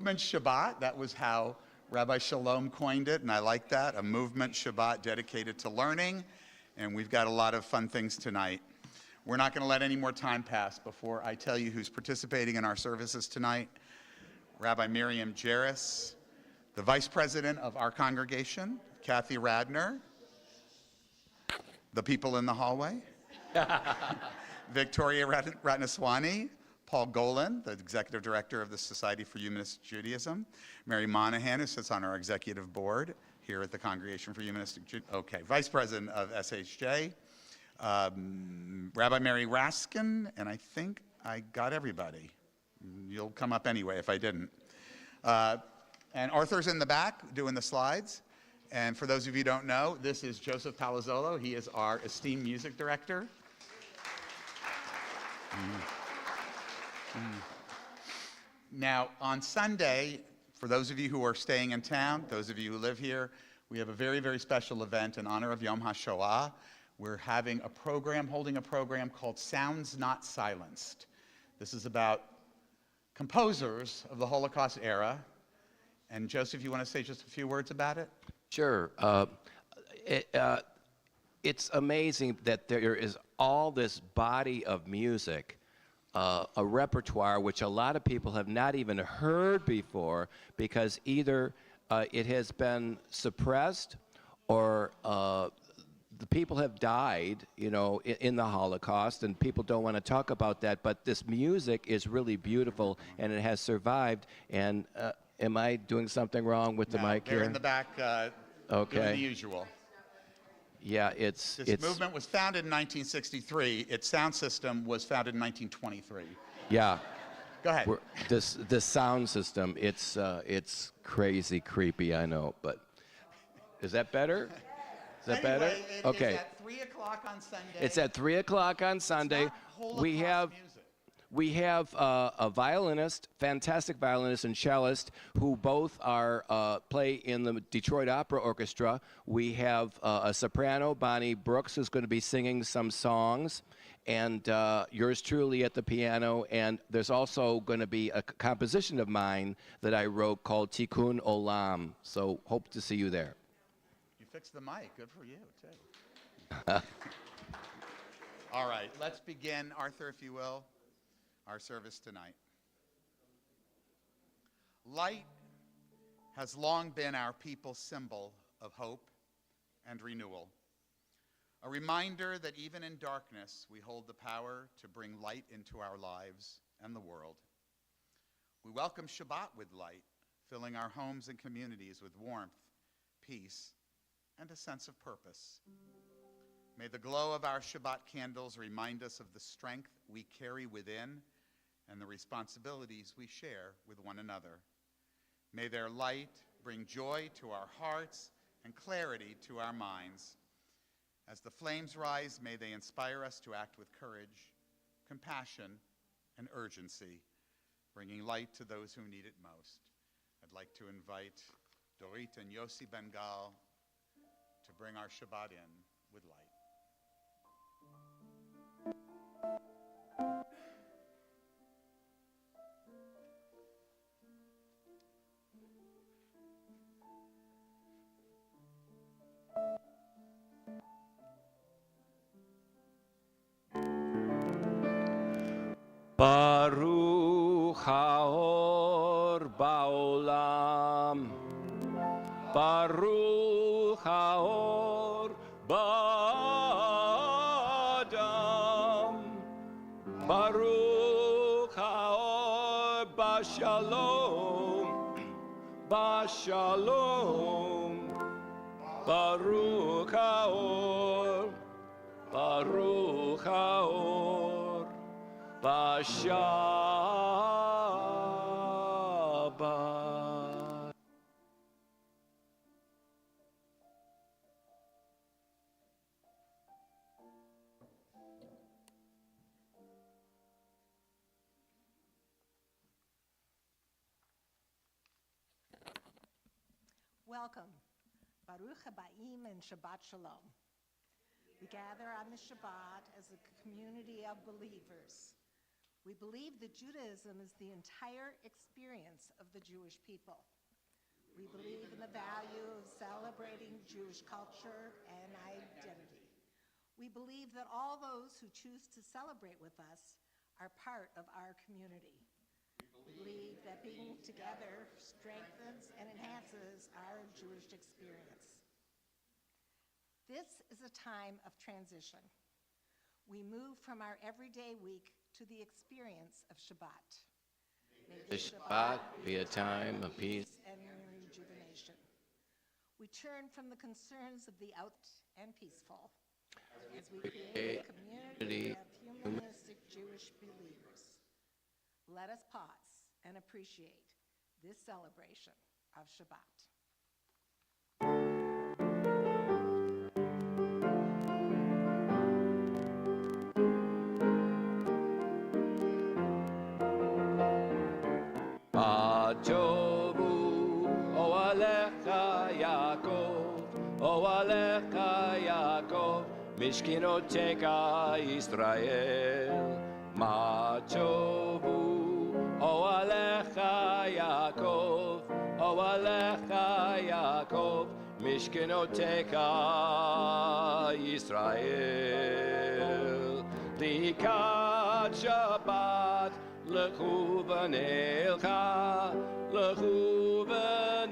Movement Shabbat, that was how Rabbi Chalom coined it, and I like that, a movement Shabbat dedicated to learning, and we've got a lot of fun things tonight. We're not going to let any more time pass before I tell you who's participating in our services tonight. Rabbi Miriam Jairus, the Vice President of our congregation, Kathy Radner, the people in the hallway, Victoria Ratnaswamy, Paul Golan, the Executive Director of the Society for Humanistic Judaism, Mary Monahan, who sits on our executive board here at the Congregation for Humanistic Judaism, Vice President of SHJ, Rabbi Mary Raskin, and I think I got everybody. You'll come up anyway if I didn't. And Arthur's in the back doing the slides. And for those of you who don't know, this is Joseph Palazzolo. He is our esteemed music director. Now, on Sunday, for those of you who are staying in town, those of you who live here, we have a very, very special event in honor of Yom HaShoah. We're having holding a program called Sounds Not Silenced. This is about composers of the Holocaust era. And Joseph, you want to say just a few words about it? Sure. It's amazing that there is all this body of music, a repertoire which a lot of people have not even heard before because either it has been suppressed or the people have died, in the Holocaust, and people don't want to talk about that. But this music is really beautiful, and it has survived. And am I doing something wrong with the mic here? They're in the back doing the usual. Yeah, This movement was founded in 1963. Its sound system was founded in 1923. Yeah. Go ahead. This sound system, it's crazy creepy, I know, but is that better? Is that better? Okay. It's at 3 o'clock on Sunday. It's at 3 o'clock on Sunday. We have a violinist, fantastic violinist and cellist, who both play in the Detroit Opera Orchestra. We have a soprano, Bonnie Brooks, who's going to be singing some songs, and yours truly at the piano. And there's also going to be a composition of mine that I wrote called Tikkun Olam. So hope to see you there. You fixed the mic. Good for you, too. All right, let's begin, Arthur, if you will, our service tonight. Light has long been our people's symbol of hope and renewal, a reminder that even in darkness we hold the power to bring light into our lives and the world. We welcome Shabbat with light, filling our homes and communities with warmth, peace, and a sense of purpose. May the glow of our Shabbat candles remind us of the strength we carry within and the responsibilities we share with one another. May their light bring joy to our hearts and clarity to our minds. As the flames rise, may they inspire us to act with courage, compassion, and urgency, bringing light to those who need it most. I'd like to invite Dorit and Yossi Bengal to bring our Shabbat in with light. Baruch haor ba'olam, Baruch haor ba'adam, Baruch haor ba'shalom, ba'shalom, Baruch haor, Baruch haor, Shabbat. Welcome. Baruch Habayim and Shabbat Shalom. We gather on the Shabbat as a community of believers We believe that Judaism is the entire experience of the Jewish people. We believe in the value of celebrating Jewish culture and identity. We believe that all those who choose to celebrate with us are part of our community. We believe that being together strengthens and enhances our Jewish experience. This is a time of transition. We move from our everyday week to the experience of Shabbat. May The Shabbat be a time of peace and rejuvenation. We turn from the concerns of the out and peaceful as we create a community of humanistic Jewish believers. Let us pause and appreciate this celebration of Shabbat. Tovu Oalecha Yaakov, Oalecha Yaakov, Mishkinotecha Yisrael. Ma tovu Oalecha Yaakov, Oalecha Yaakov, Mishkinotecha Yisrael. Likat Shabbat Lechu v'neilcha, lechu v'neilcha.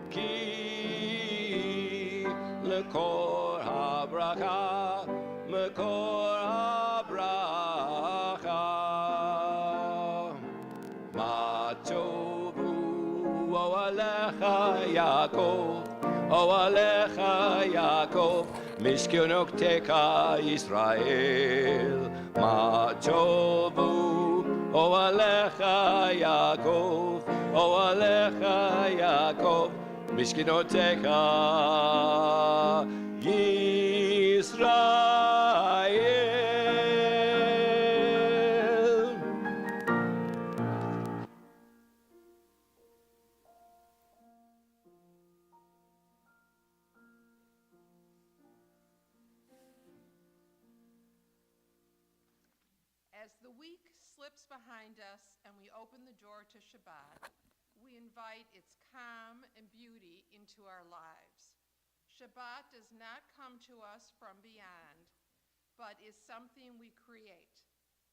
Ki lekor habracha, mekor habracha. Ma tovu oalecha Yaakov, oalecha Yaakov, Mishkinotecha Yisrael. Ma tovu oalecha Yaakov, oalecha Yaakov, Mishkinotecha Yisrael. As the week slips behind us and we open the door to Shabbat, we invite its calm and beauty into our lives. Shabbat does not come to us from beyond, but is something we create,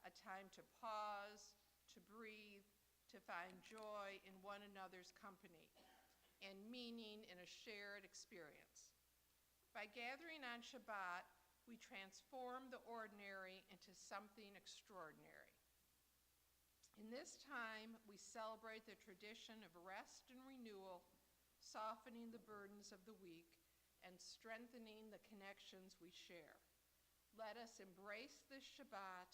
a time to pause, to breathe, to find joy in one another's company, and meaning in a shared experience. By gathering on Shabbat, we transform the ordinary into something extraordinary. In this time, we celebrate the tradition of rest and renewal, softening the burdens of the week, and strengthening the connections we share. Let us embrace this Shabbat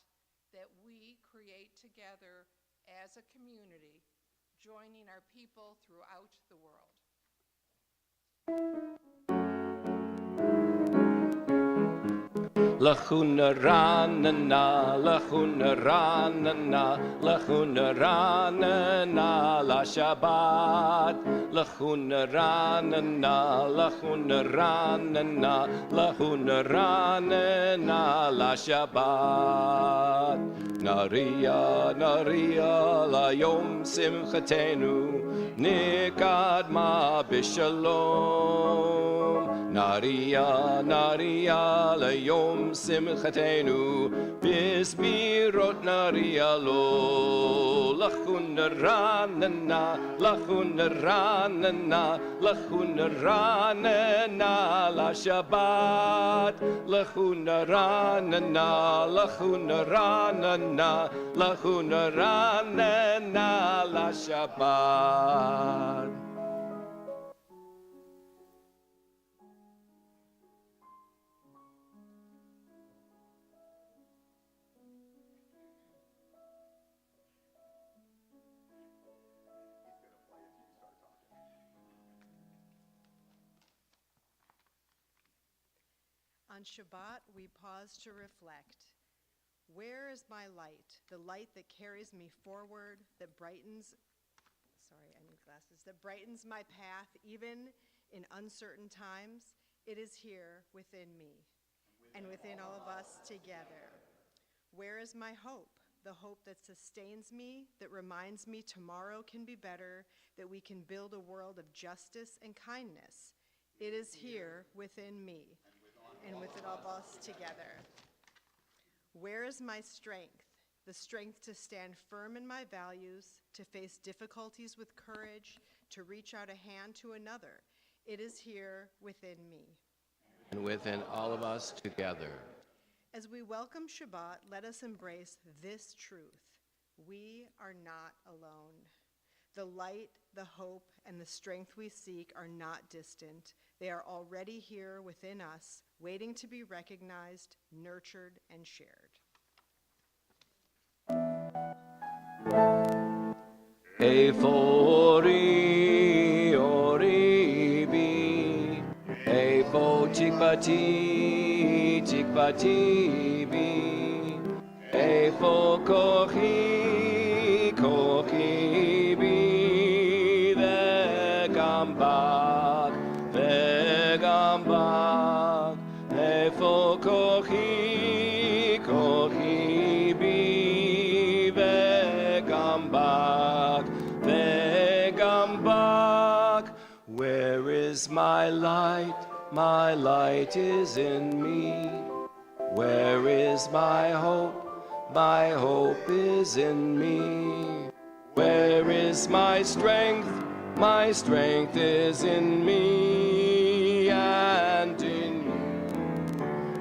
that we create together as a community, joining our people throughout the world. Lachuna ranana, lachuna ranana, lachuna ranana, la Shabbat. Lachuna ranana, lachuna ranana, lachuna ranana, la Shabbat. Naria, naria, la yom simchatenu, nikadma bishalom. Naria, naria, la yom simchatenu, bismirot naria lo. Lachuna ranana, lachuna ranana, lachuna ranana, la Shabbat. Lachuna ranana, lachuna ranana, lachuna ranana, la Shabbat. On Shabbat, we pause to reflect. Where is my light, the light that carries me forward, that brightens, that brightens my path even in uncertain times? It is here within me. and within all of us together. Where is my hope? The hope that sustains me, that reminds me tomorrow can be better, that we can build a world of justice and kindness. It is here within me and within all of us together. Where is my strength? The strength to stand firm in my values, to face difficulties with courage, to reach out a hand to another. It is here within me. And within all of us together. As we welcome Shabbat, let us embrace this truth. We are not alone. The light, the hope, and the strength we seek are not distant. They are already here within us, waiting to be recognized, nurtured, and shared. Efori oribi, efo tikbati bi, efo kochi bi, vegam bak, efo kochi bi, vegam bak. Where is my light? My light is in me. Where is my hope? My hope is in me. Where is my strength? My strength is in me and in you,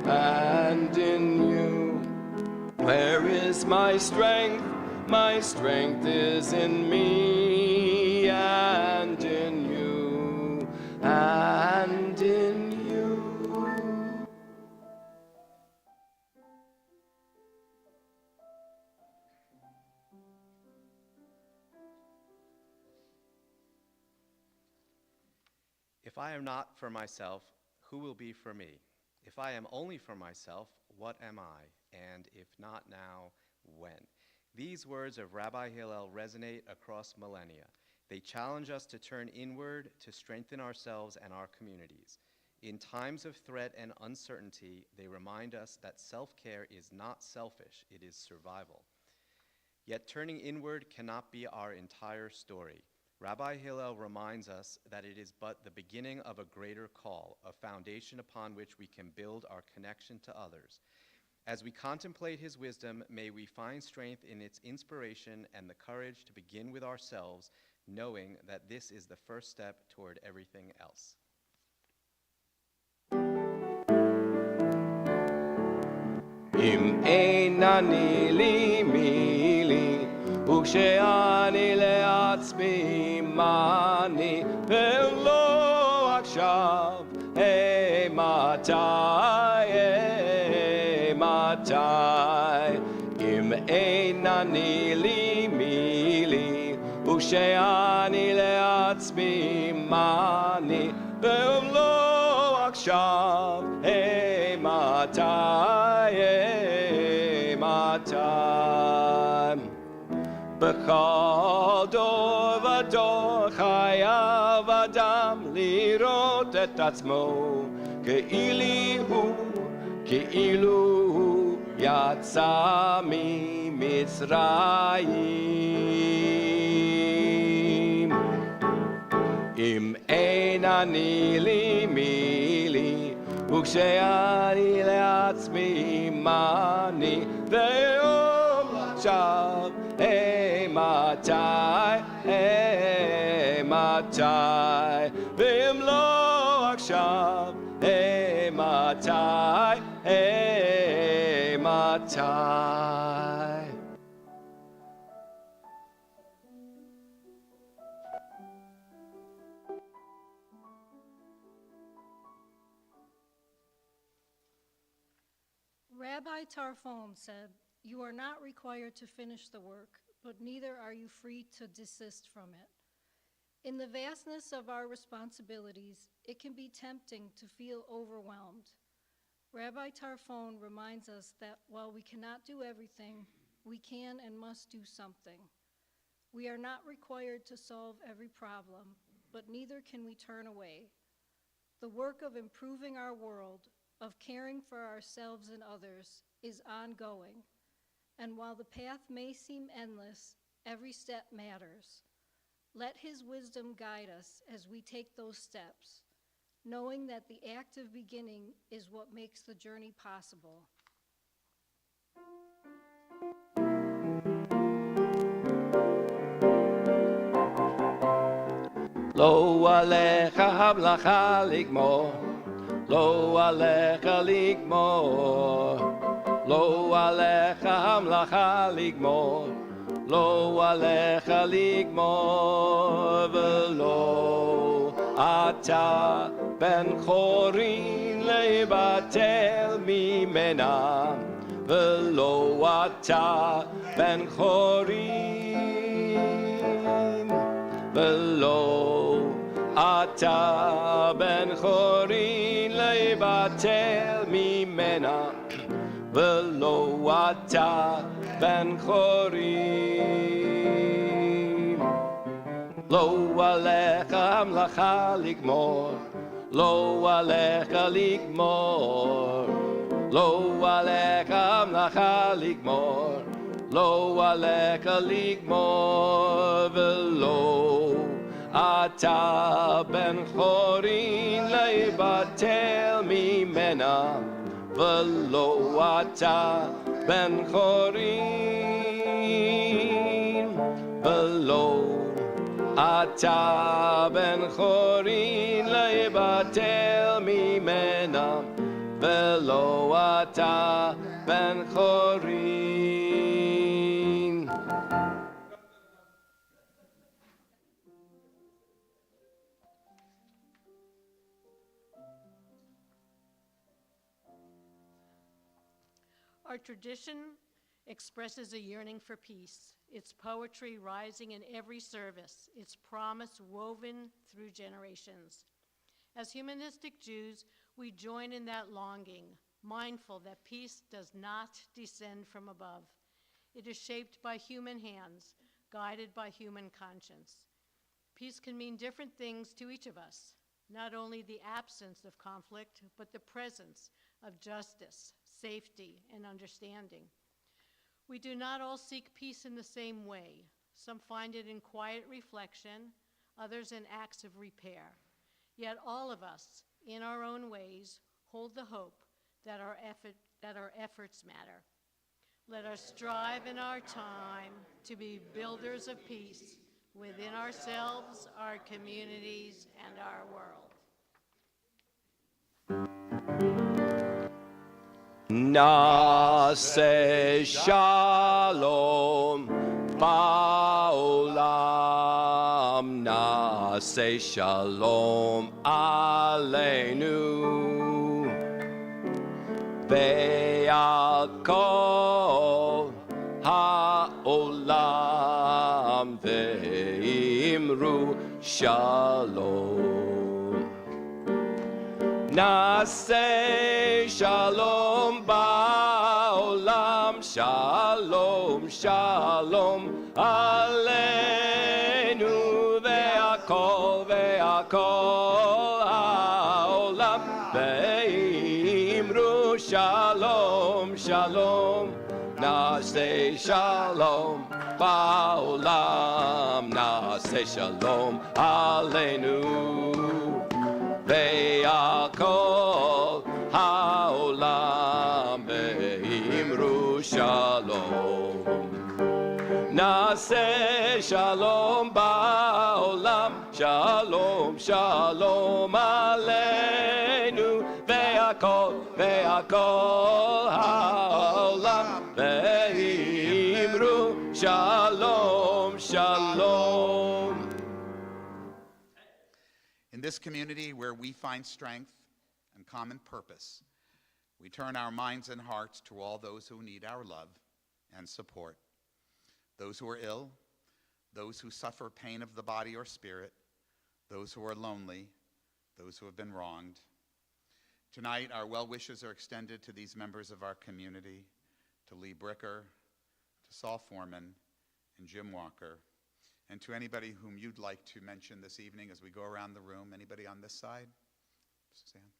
and in you. Where is my strength? My strength is in me and in you, and in you. If I am not for myself, who will be for me? If I am only for myself, what am I? And if not now, when? These words of Rabbi Hillel resonate across millennia. They challenge us to turn inward to strengthen ourselves and our communities. In times of threat and uncertainty, they remind us that self-care is not selfish, it is survival. Yet turning inward cannot be our entire story. Rabbi Hillel reminds us that it is but the beginning of a greater call, a foundation upon which we can build our connection to others. As we contemplate his wisdom, may we find strength in its inspiration and the courage to begin with ourselves, knowing that this is the first step toward everything else. Im ein ani li mi li, וכשאני לעצמי מאני, ולא עכשיו, מתי, אם אין אני לי מי לי, וכשאני לעצמי מאני, ולא עכשיו, מתי. בכל דור ודור חייב אדם לראות את עצמו כאילו הוא יצא ממצרים. אם אין אני לי מי לי, וכשאני לעצמי מאני, ויום עכשיו מתי, ואם לא עכשיו, מתי. Rabbi Tarfon said, "You are not required to finish the work, but neither are you free to desist from it." In the vastness of our responsibilities, it can be tempting to feel overwhelmed. Rabbi Tarfon reminds us that while we cannot do everything, we can and must do something. We are not required to solve every problem, but neither can we turn away. The work of improving our world, of caring for ourselves and others is ongoing. And while the path may seem endless, every step matters. Let his wisdom guide us as we take those steps, knowing that the act of beginning is what makes the journey possible. Lo alecha hamlacha ligmor, lo alecha ligmor, lo alecha hamlacha ligmor, lo alecha ligmor, velo ata ben chorin lebatel mimena, velo ata ben chorin, velo ata ben chorin lebatel mimena, velo ata ben chorin. Lo alecha hamlacha ligmor, lo alecha ligmor, lo alecha hamlacha ligmor, lo alecha ligmor, velo ata ben chorin lebatel mimena, velo ata ben chorin, velo ata ben chorin lebatel mimena, velo ata ben chorin. Our tradition expresses a yearning for peace, its poetry rising in every service, its promise woven through generations. As humanistic Jews, we join in that longing, mindful that peace does not descend from above. It is shaped by human hands, guided by human conscience. Peace can mean different things to each of us, not only the absence of conflict, but the presence of justice, safety, and understanding. We do not all seek peace in the same way. Some find it in quiet reflection, others in acts of repair. Yet all of us, in our own ways, hold the hope that our efforts matter. Let us strive in our time to be builders of peace within ourselves, our communities, and our world. Nase shalom ba'olam, nase shalom aleinu, ve'al kol ha'olam ve'imru shalom. Nase shalom ba'olam, shalom, shalom aleinu, ve'akol, ve'akol ha'olam ve'imru shalom, shalom. Nase shalom ba'olam, nase shalom aleinu, ve'akol ha'olam ve'imru shalom. Nase shalom ba'olam, shalom, shalom aleinu, ve'akol, ve'akol ha'olam ve'imru shalom, shalom. In this community where we find strength and common purpose, we turn our minds and hearts to all those who need our love and support. Those who are ill, those who suffer pain of the body or spirit, those who are lonely, those who have been wronged. Tonight, our well wishes are extended to these members of our community, to Lee Bricker, to Saul Foreman, and Jim Walker, and to anybody whom you'd like to mention this evening as we go around the room. Anybody on this side? Suzanne?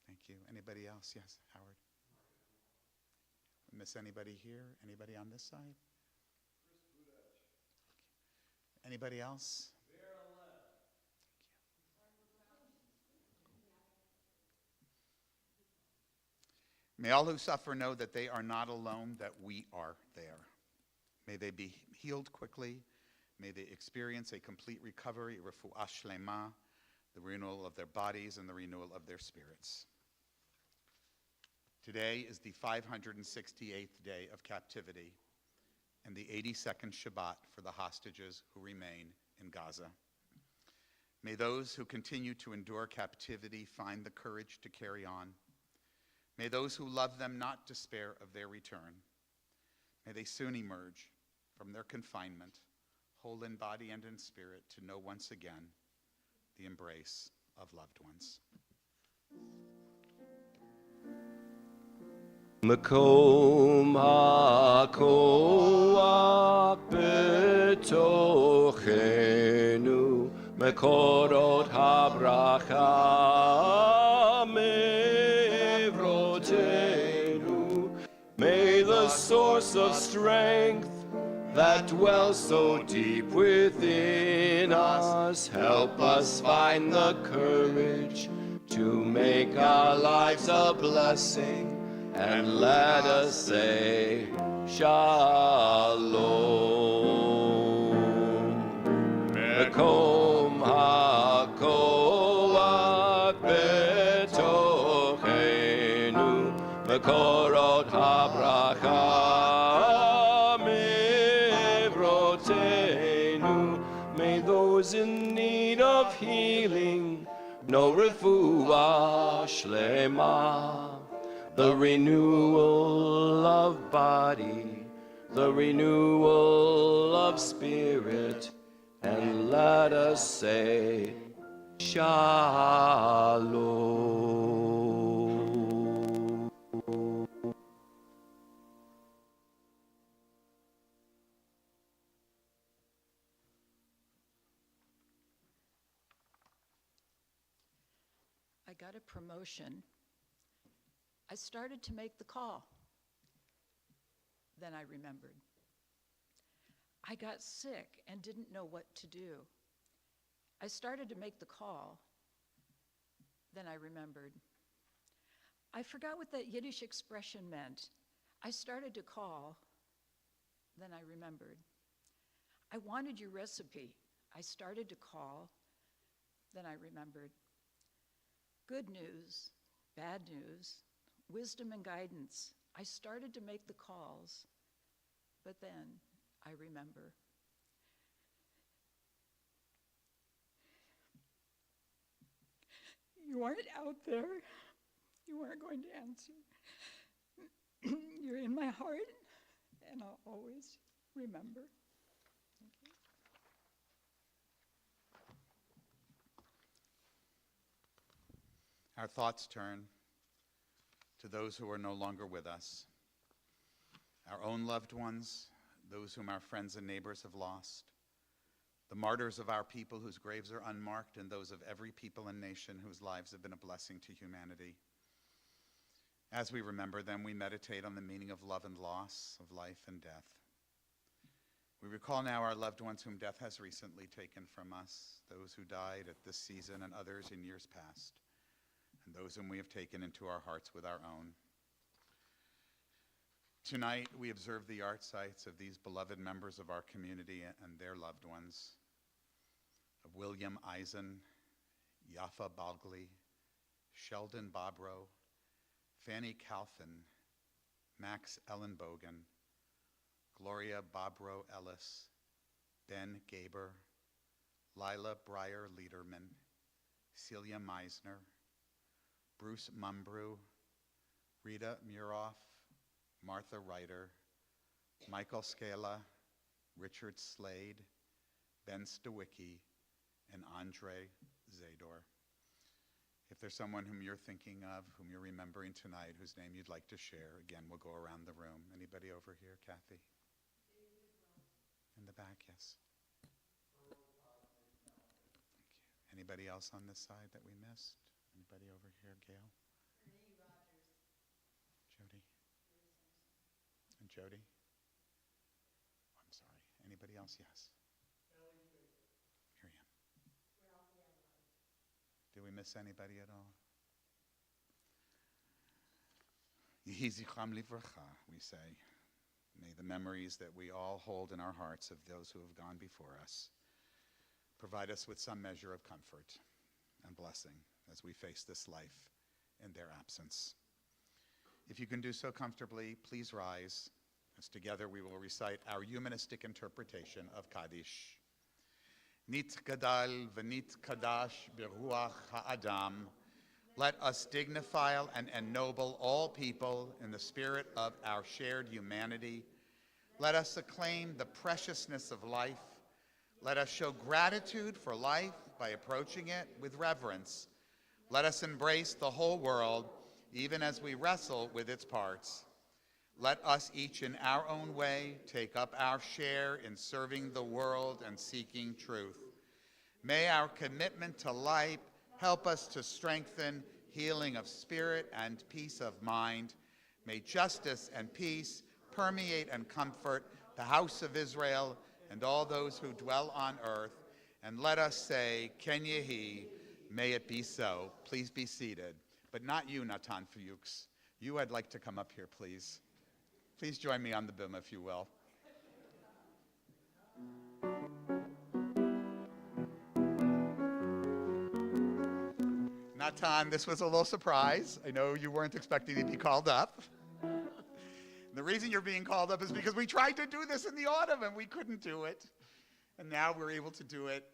Thank you. you. Anybody else? Yes, Howard. Miss anybody here? Anybody on this side? Anybody else? May all who suffer know that they are not alone, that we are there. May they be healed quickly. May they experience a complete recovery, refuah shlema, the renewal of their bodies and the renewal of their spirits. Today is the 568th day of captivity and the 82nd Shabbat for the hostages who remain in Gaza. May those who continue to endure captivity find the courage to carry on. May those who love them not despair of their return. May they soon emerge from their confinement, whole in body and in spirit, to know once again the embrace of loved ones. Makom hakoach betochenu, mekorot habracha mevrotenu. May the source of strength that dwells so deep within us help us find the courage to make our lives a blessing. And let us say, Shalom. Mekom hakoach betochenu, mekorot habracha mevrotenu. May those in need of healing know refuah shlema, the renewal of body, the renewal of spirit, and let us say, Shalom. I got a promotion. I started to make the call. Then I remembered. I got sick and didn't know what to do. I started to make the call. Then I remembered. I forgot what that Yiddish expression meant. I started to call. Then I remembered. I wanted your recipe. I started to call. Then I remembered. Good news, bad news, wisdom and guidance. I started to make the calls, but then I remember. You aren't out there. You aren't going to answer. You're in my heart, and I'll always remember. Thank you. Our thoughts turn to those who are no longer with us, our own loved ones, those whom our friends and neighbors have lost, the martyrs of our people whose graves are unmarked, and those of every people and nation whose lives have been a blessing to humanity. As we remember them, we meditate on the meaning of love and loss, of life and death. We recall now our loved ones whom death has recently taken from us, those who died at this season and others in years past, and those whom we have taken into our hearts with our own. Tonight, we observe the art sites of these beloved members of our community and their loved ones, of William Eisen, Yafa Balgli, Sheldon Bobrow, Fanny Calfin, Max Ellenbogen, Gloria Bobrow Ellis, Ben Gaber, Lila Breyer Liederman, Celia Meisner, Bruce Mumbrew, Rita Muroff, Martha Ryder, Michael Scala, Richard Slade, Ben Stawicki, and Andre Zador. If there's someone whom you're thinking of, whom you're remembering tonight, whose name you'd like to share, again, we'll go around the room. Anybody over here? Kathy? In the back, yes. Thank you. Anybody else on this side that we missed? Anybody over here? Gail? Jodi? I'm sorry. Anybody else? Yes. Miriam. Did we miss anybody at all? Yehi zichram livracha, we say. May the memories that we all hold in our hearts of those who have gone before us provide us with some measure of comfort and blessing as we face this life in their absence. If you can do so comfortably, please rise, as together we will recite our humanistic interpretation of Kaddish. Nit gadal v'nit kadash b'ruach ha'adam. Let us dignify and ennoble all people in the spirit of our shared humanity. Let us acclaim the preciousness of life. Let us show gratitude for life by approaching it with reverence. Let us embrace the whole world, even as we wrestle with its parts. Let us each in our own way take up our share in serving the world and seeking truth. May our commitment to life help us to strengthen healing of spirit and peace of mind. May justice and peace permeate and comfort the house of Israel and all those who dwell on earth. And let us say, Ken Yehi, may it be so. Please be seated. But not you, Natan Fuchs. You, I'd like to come up here, please. Please join me on the bim, if you will. Natan, this was a little surprise. I know you weren't expecting to be called up. The reason you're being called up is because we tried to do this in the autumn and we couldn't do it. And now we're able to do it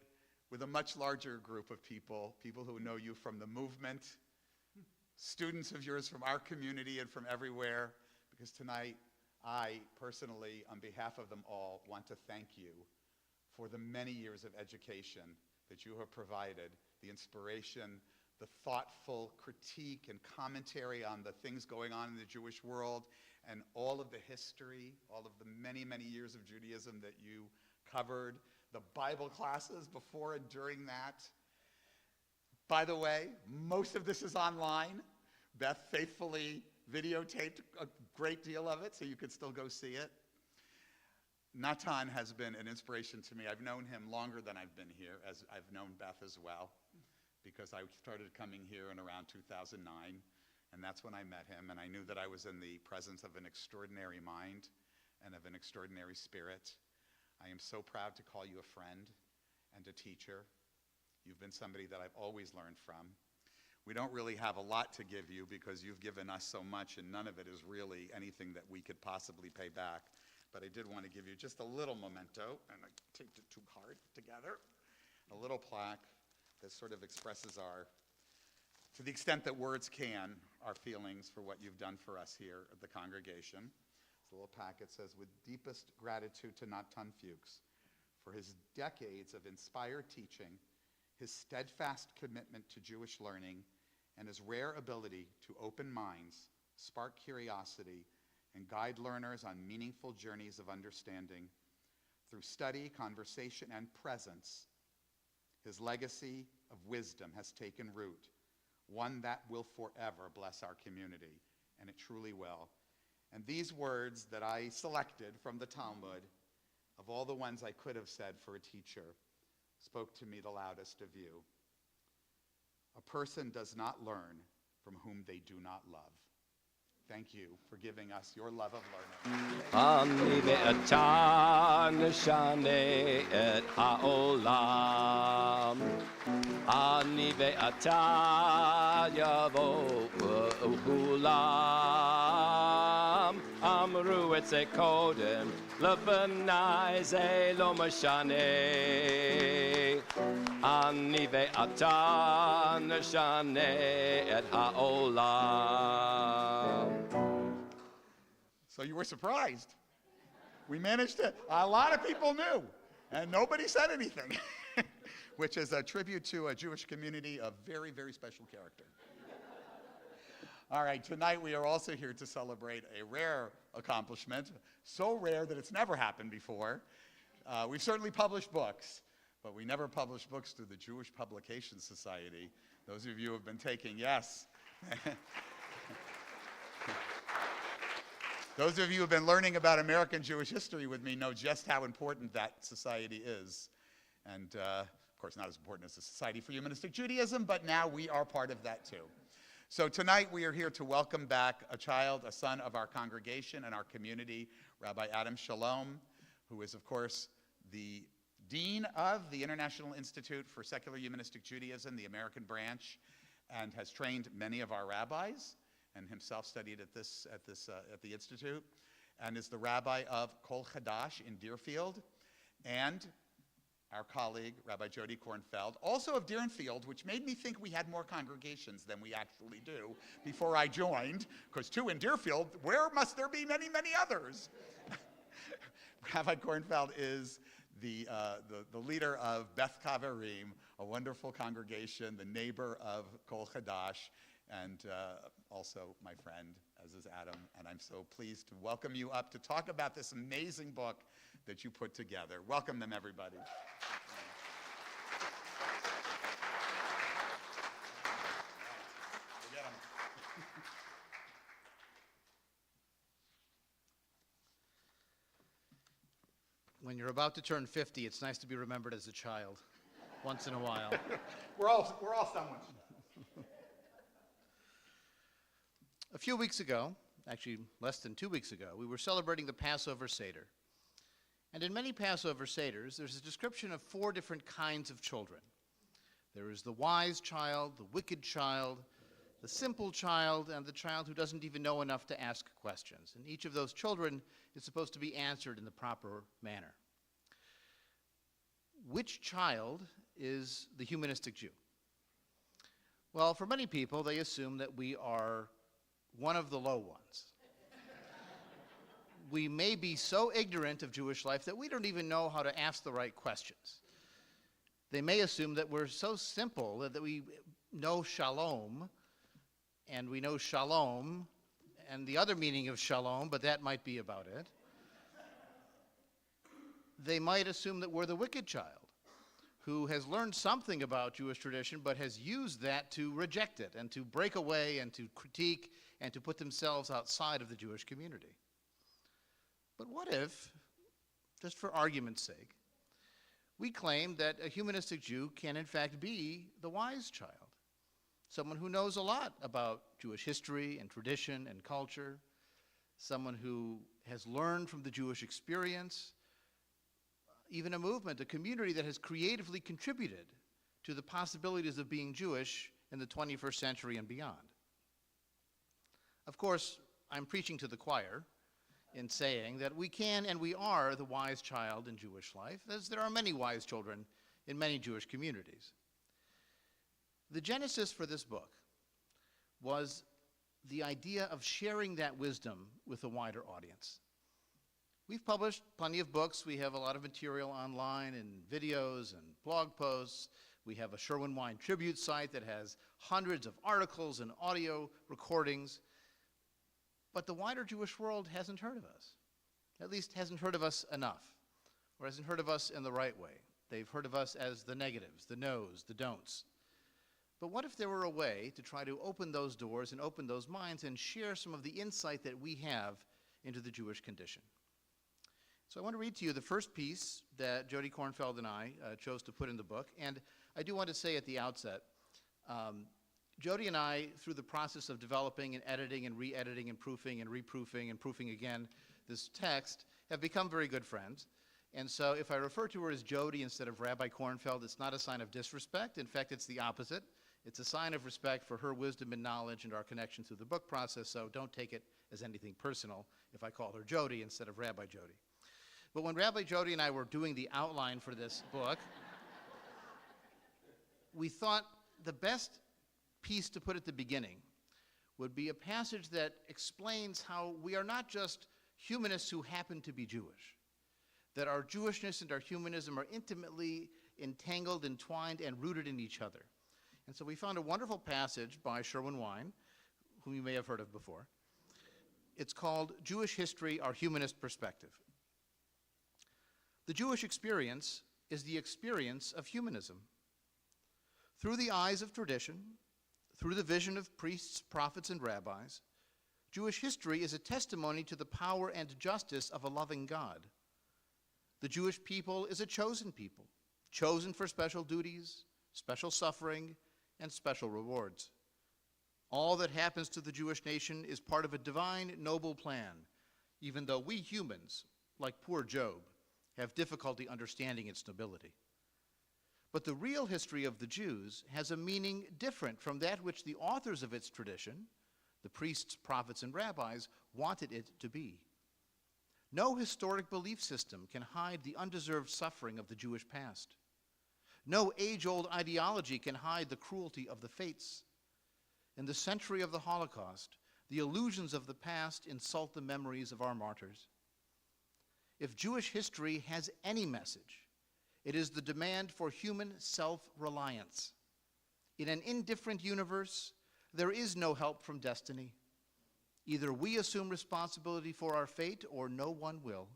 with a much larger group of people, people who know you from the movement, students of yours from our community and from everywhere, because tonight I personally, on behalf of them all, want to thank you for the many years of education that you have provided, the inspiration, the thoughtful critique and commentary on the things going on in the Jewish world, and all of the history, all of the many, many years of Judaism that you covered, the Bible classes before and during that. By the way, most of this is online. Beth faithfully videotaped a great deal of it, so you could still go see it. Natan has been an inspiration to me. I've known him longer than I've been here, as I've known Beth as well, because I started coming here in around 2009, and that's when I met him, and I knew that I was in the presence of an extraordinary mind and of an extraordinary spirit. I am so proud to call you a friend and a teacher. You've been somebody that I've always learned from. We don't really have a lot to give you because you've given us so much, and none of it is really anything that we could possibly pay back. But I did want to give you just a little memento, and I taped it too hard together, a little plaque that sort of expresses our, to the extent that words can, our feelings for what you've done for us here at the congregation. This little packet says, with deepest gratitude to Natan Fuchs for his decades of inspired teaching, his steadfast commitment to Jewish learning, and his rare ability to open minds, spark curiosity, and guide learners on meaningful journeys of understanding. Through study, conversation, and presence, his legacy of wisdom has taken root, one that will forever bless our community, and it truly will. And these words that I selected from the Talmud, of all the ones I could have said for a teacher, spoke to me the loudest of you. A person does not learn from whom they do not love. Thank you for giving us your love of learning. Ani ve'ata neshane et ha'olam. Ani ve'ata yavo kulam. Amru et ze kodem lefanai ze lo mashane. Ani ve'ata neshane et ha'olam. So you were surprised. We managed to, a lot of people knew, and nobody said anything, which is a tribute to a Jewish community of very, very special character. All right, tonight we are also here to celebrate a rare accomplishment, so rare that it's never happened before. We've certainly published books, but we never published books through the Jewish Publication Society. Those of you who have been taking, yes. Those of you who have been learning about American Jewish history with me know just how important that society is. And of course, not as important as the Society for Humanistic Judaism, but now we are part of that too. So tonight we are here to welcome back a child, a son of our congregation and our community, Rabbi Adam Chalom, who is, of course, the dean of the International Institute for Secular Humanistic Judaism, the American branch, and has trained many of our rabbis, and himself studied at the institute, and is the rabbi of Kol Hadash in Deerfield, and our colleague, Rabbi Jodi Kornfeld, also of Deerfield, which made me think we had more congregations than we actually do before I joined, because 2 in Deerfield, where must there be many, many others? Rabbi Kornfeld is the leader of Beth Chaverim, a wonderful congregation, the neighbor of Kol Hadash, and also my friend, as is Adam. And I'm so pleased to welcome you up to talk about this amazing book that you put together. Welcome them, everybody. When you're about to turn 50, it's nice to be remembered as a child once in a while. We're all someone. A few weeks ago, actually less than 2 weeks ago, we were celebrating the Passover Seder. And in many Passover Seders, there's a description of 4 different kinds of children. There is the wise child, the wicked child, the simple child, and the child who doesn't even know enough to ask questions. And each of those children is supposed to be answered in the proper manner. Which child is the humanistic Jew? Well, for many people, they assume that we are one of the low ones. We may be so ignorant of Jewish life that we don't even know how to ask the right questions. They may assume that we're so simple that we know shalom, and we know shalom, and the other meaning of shalom, but that might be about it. They might assume that we're the wicked child, who has learned something about Jewish tradition, but has used that to reject it, and to break away, and to critique, and to put themselves outside of the Jewish community. But what if, just for argument's sake, we claim that a humanistic Jew can in fact be the wise child, someone who knows a lot about Jewish history and tradition and culture, someone who has learned from the Jewish experience, even a movement, a community that has creatively contributed to the possibilities of being Jewish in the 21st century and beyond. Of course, I'm preaching to the choir in saying that we can and we are the wise child in Jewish life, as there are many wise children in many Jewish communities. The genesis for this book was the idea of sharing that wisdom with a wider audience. We've published plenty of books. We have a lot of material online and videos and blog posts. We have a Sherwin Wine tribute site that has hundreds of articles and audio recordings. But the wider Jewish world hasn't heard of us, at least hasn't heard of us enough, or hasn't heard of us in the right way. They've heard of us as the negatives, the no's, the don'ts. But what if there were a way to try to open those doors and open those minds and share some of the insight that we have into the Jewish condition? So I want to read to you the first piece that Jodi Kornfeld and I chose to put in the book. And I do want to say at the outset, Jodi and I, through the process of developing and editing and re-editing and proofing and reproofing and proofing again this text, have become very good friends. And so if I refer to her as Jodi instead of Rabbi Kornfeld, it's not a sign of disrespect. In fact, it's the opposite. It's a sign of respect for her wisdom and knowledge and our connection through the book process, so don't take it as anything personal if I call her Jodi instead of Rabbi Jodi. But when Rabbi Jodi and I were doing the outline for this book, we thought the best piece to put at the beginning would be a passage that explains how we are not just humanists who happen to be Jewish, that our Jewishness and our humanism are intimately entangled, entwined, and rooted in each other. And so we found a wonderful passage by Sherwin Wine, whom you may have heard of before. It's called Jewish History, Our Humanist Perspective. The Jewish experience is the experience of humanism. Through the eyes of tradition, through the vision of priests, prophets, and rabbis, Jewish history is a testimony to the power and justice of a loving God. The Jewish people is a chosen people, chosen for special duties, special suffering, and special rewards. All that happens to the Jewish nation is part of a divine, noble plan, even though we humans, like poor Job, have difficulty understanding its nobility. But the real history of the Jews has a meaning different from that which the authors of its tradition, the priests, prophets, and rabbis, wanted it to be. No historic belief system can hide the undeserved suffering of the Jewish past. No age-old ideology can hide the cruelty of the fates. In the century of the Holocaust, the illusions of the past insult the memories of our martyrs. If Jewish history has any message, it is the demand for human self-reliance. In an indifferent universe, there is no help from destiny. Either we assume responsibility for our fate or no one will.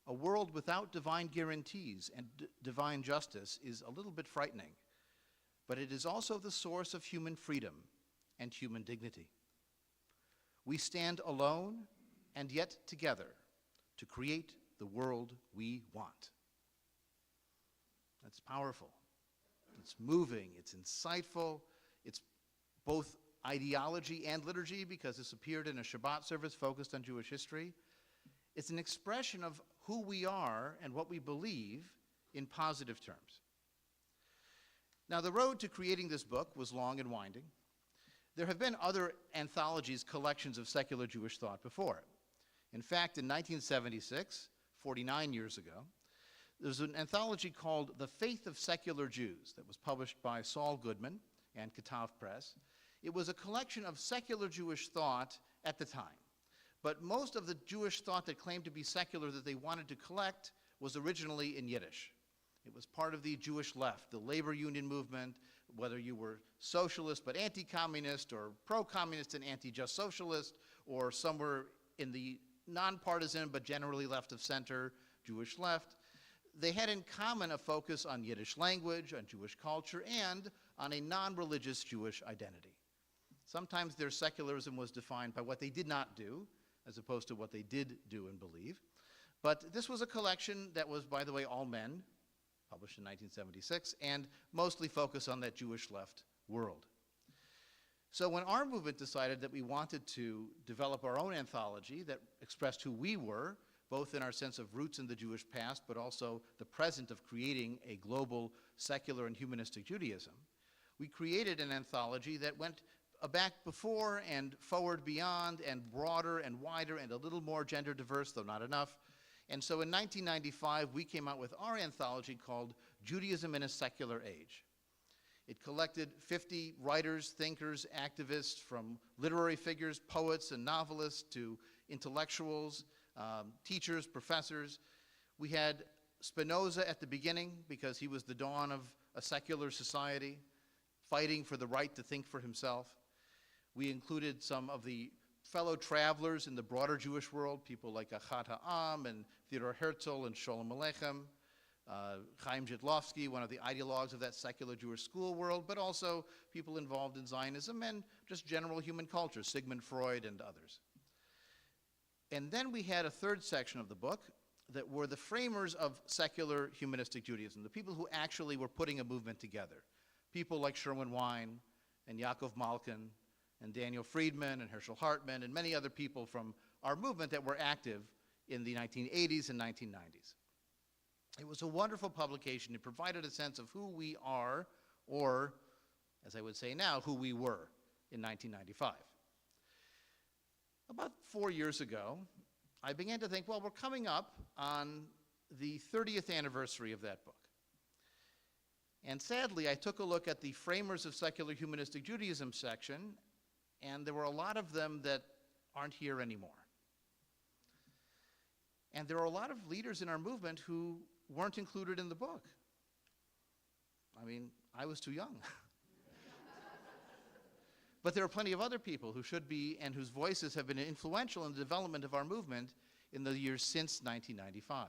A world without divine guarantees and divine justice is a little bit frightening, but it is also the source of human freedom and human dignity. We stand alone and yet together to create the world we want. That's powerful. It's moving, it's insightful, it's both ideology and liturgy because this appeared in a Shabbat service focused on Jewish history. It's an expression of who we are and what we believe in positive terms. Now, the road to creating this book was long and winding. There have been other anthologies, collections of secular Jewish thought before it. In fact, in 1976, 49 years ago, there was an anthology called The Faith of Secular Jews that was published by Saul Goodman and Katav Press. It was a collection of secular Jewish thought at the time. But most of the Jewish thought that claimed to be secular that they wanted to collect was originally in Yiddish. It was part of the Jewish left, the labor union movement, whether you were socialist but anti-communist or pro-communist and anti-just socialist, or somewhere in the nonpartisan but generally left of center Jewish left. They had in common a focus on Yiddish language, on Jewish culture, and on a non-religious Jewish identity. Sometimes their secularism was defined by what they did not do, as opposed to what they did do and believe. But this was a collection that was, by the way, all men, published in 1976, and mostly focused on that Jewish left world. So when our movement decided that we wanted to develop our own anthology that expressed who we were, both in our sense of roots in the Jewish past, but also the present of creating a global secular and humanistic Judaism, we created an anthology that went back before and forward beyond and broader and wider and a little more gender diverse, though not enough. And so in 1995, we came out with our anthology called Judaism in a Secular Age. It collected 50 writers, thinkers, activists, from literary figures, poets and novelists, to intellectuals, teachers, professors. We had Spinoza at the beginning because he was the dawn of a secular society, fighting for the right to think for himself. We included some of the fellow travelers in the broader Jewish world, people like Achat Ha'am and Theodor Herzl and Sholem Aleichem, Chaim Jitlovsky, one of the ideologues of that secular Jewish school world, but also people involved in Zionism and just general human culture, Sigmund Freud and others. And then we had a third section of the book that were the framers of secular humanistic Judaism, the people who actually were putting a movement together. People like Sherwin Wine and Yaakov Malkin and Daniel Friedman and Herschel Hartman and many other people from our movement that were active in the 1980s and 1990s. It was a wonderful publication. It provided a sense of who we are, or, as I would say now, who we were in 1995. About 4 years ago, I began to think, well, we're coming up on the 30th anniversary of that book. And sadly, I took a look at the Framers of Secular Humanistic Judaism section, and there were a lot of them that aren't here anymore. And there are a lot of leaders in our movement who weren't included in the book. I mean, I was too young. But there are plenty of other people who should be and whose voices have been influential in the development of our movement in the years since 1995.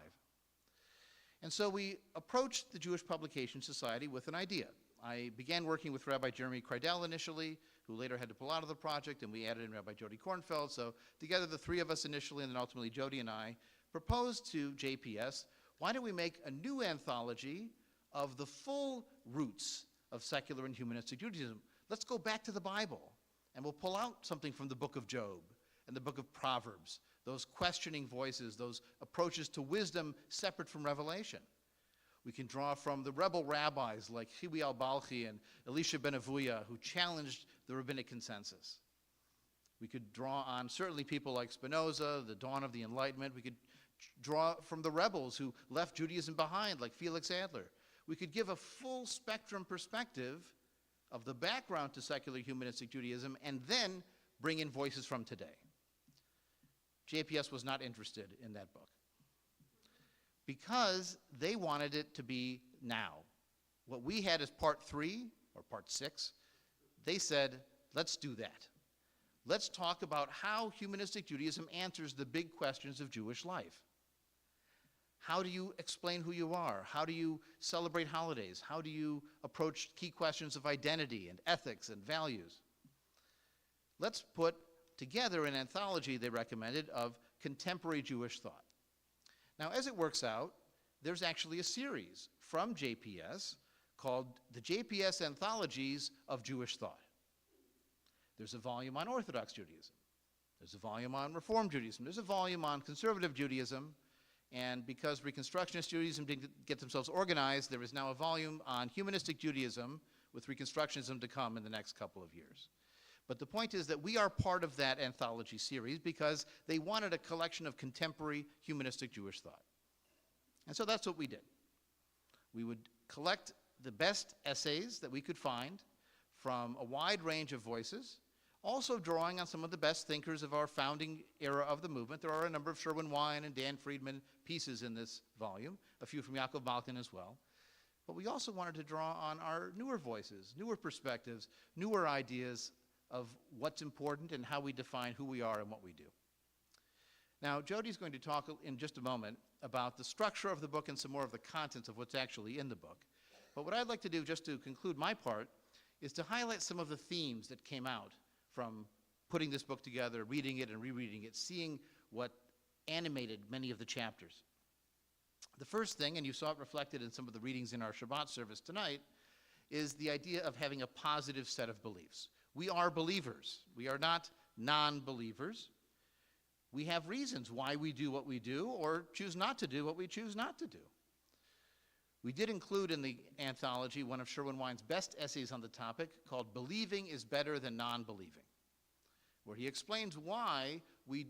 And so we approached the Jewish Publication Society with an idea. I began working with Rabbi Jeremy Kreidel initially, who later had to pull out of the project, and we added in Rabbi Jodi Kornfeld. So together, the three of us initially, and then ultimately Jodi and I, proposed to JPS, why don't we make a new anthology of the full roots of secular and humanistic Judaism? Let's go back to the Bible, and we'll pull out something from the book of Job and the book of Proverbs, those questioning voices, those approaches to wisdom separate from revelation. We can draw from the rebel rabbis like Chibi al-Balchi and Elisha ben Avuya, who challenged the rabbinic consensus. We could draw on certainly people like Spinoza, the dawn of the Enlightenment. We could draw from the rebels who left Judaism behind, like Felix Adler. We could give a full spectrum perspective of the background to secular humanistic Judaism and then bring in voices from today. JPS was not interested in that book because they wanted it to be now. What we had as part 3 or part 6, they said, let's do that. Let's talk about how humanistic Judaism answers the big questions of Jewish life. How do you explain who you are? How do you celebrate holidays? How do you approach key questions of identity and ethics and values? Let's put together an anthology, they recommended, of contemporary Jewish thought. Now, as it works out, there's actually a series from JPS called the JPS Anthologies of Jewish Thought. There's a volume on Orthodox Judaism. There's a volume on Reform Judaism. There's a volume on Conservative Judaism. And because Reconstructionist Judaism didn't get themselves organized, there is now a volume on Humanistic Judaism with Reconstructionism to come in the next couple of years. But the point is that we are part of that anthology series because they wanted a collection of contemporary humanistic Jewish thought. And so that's what we did. We would collect the best essays that we could find from a wide range of voices, also drawing on some of the best thinkers of our founding era of the movement. There are a number of Sherwin Wine and Dan Friedman pieces in this volume, a few from Yaakov Balkin as well. But we also wanted to draw on our newer voices, newer perspectives, newer ideas of what's important and how we define who we are and what we do. Now, Jodi's going to talk in just a moment about the structure of the book and some more of the contents of what's actually in the book. But what I'd like to do, just to conclude my part, is to highlight some of the themes that came out from putting this book together, reading it and rereading it, seeing what animated many of the chapters. The first thing, and you saw it reflected in some of the readings in our Shabbat service tonight, is the idea of having a positive set of beliefs. We are believers. We are not non-believers. We have reasons why we do what we do or choose not to do what we choose not to do. We did include in the anthology one of Sherwin Wine's best essays on the topic called Believing is Better Than Non-Believing, where he explains why we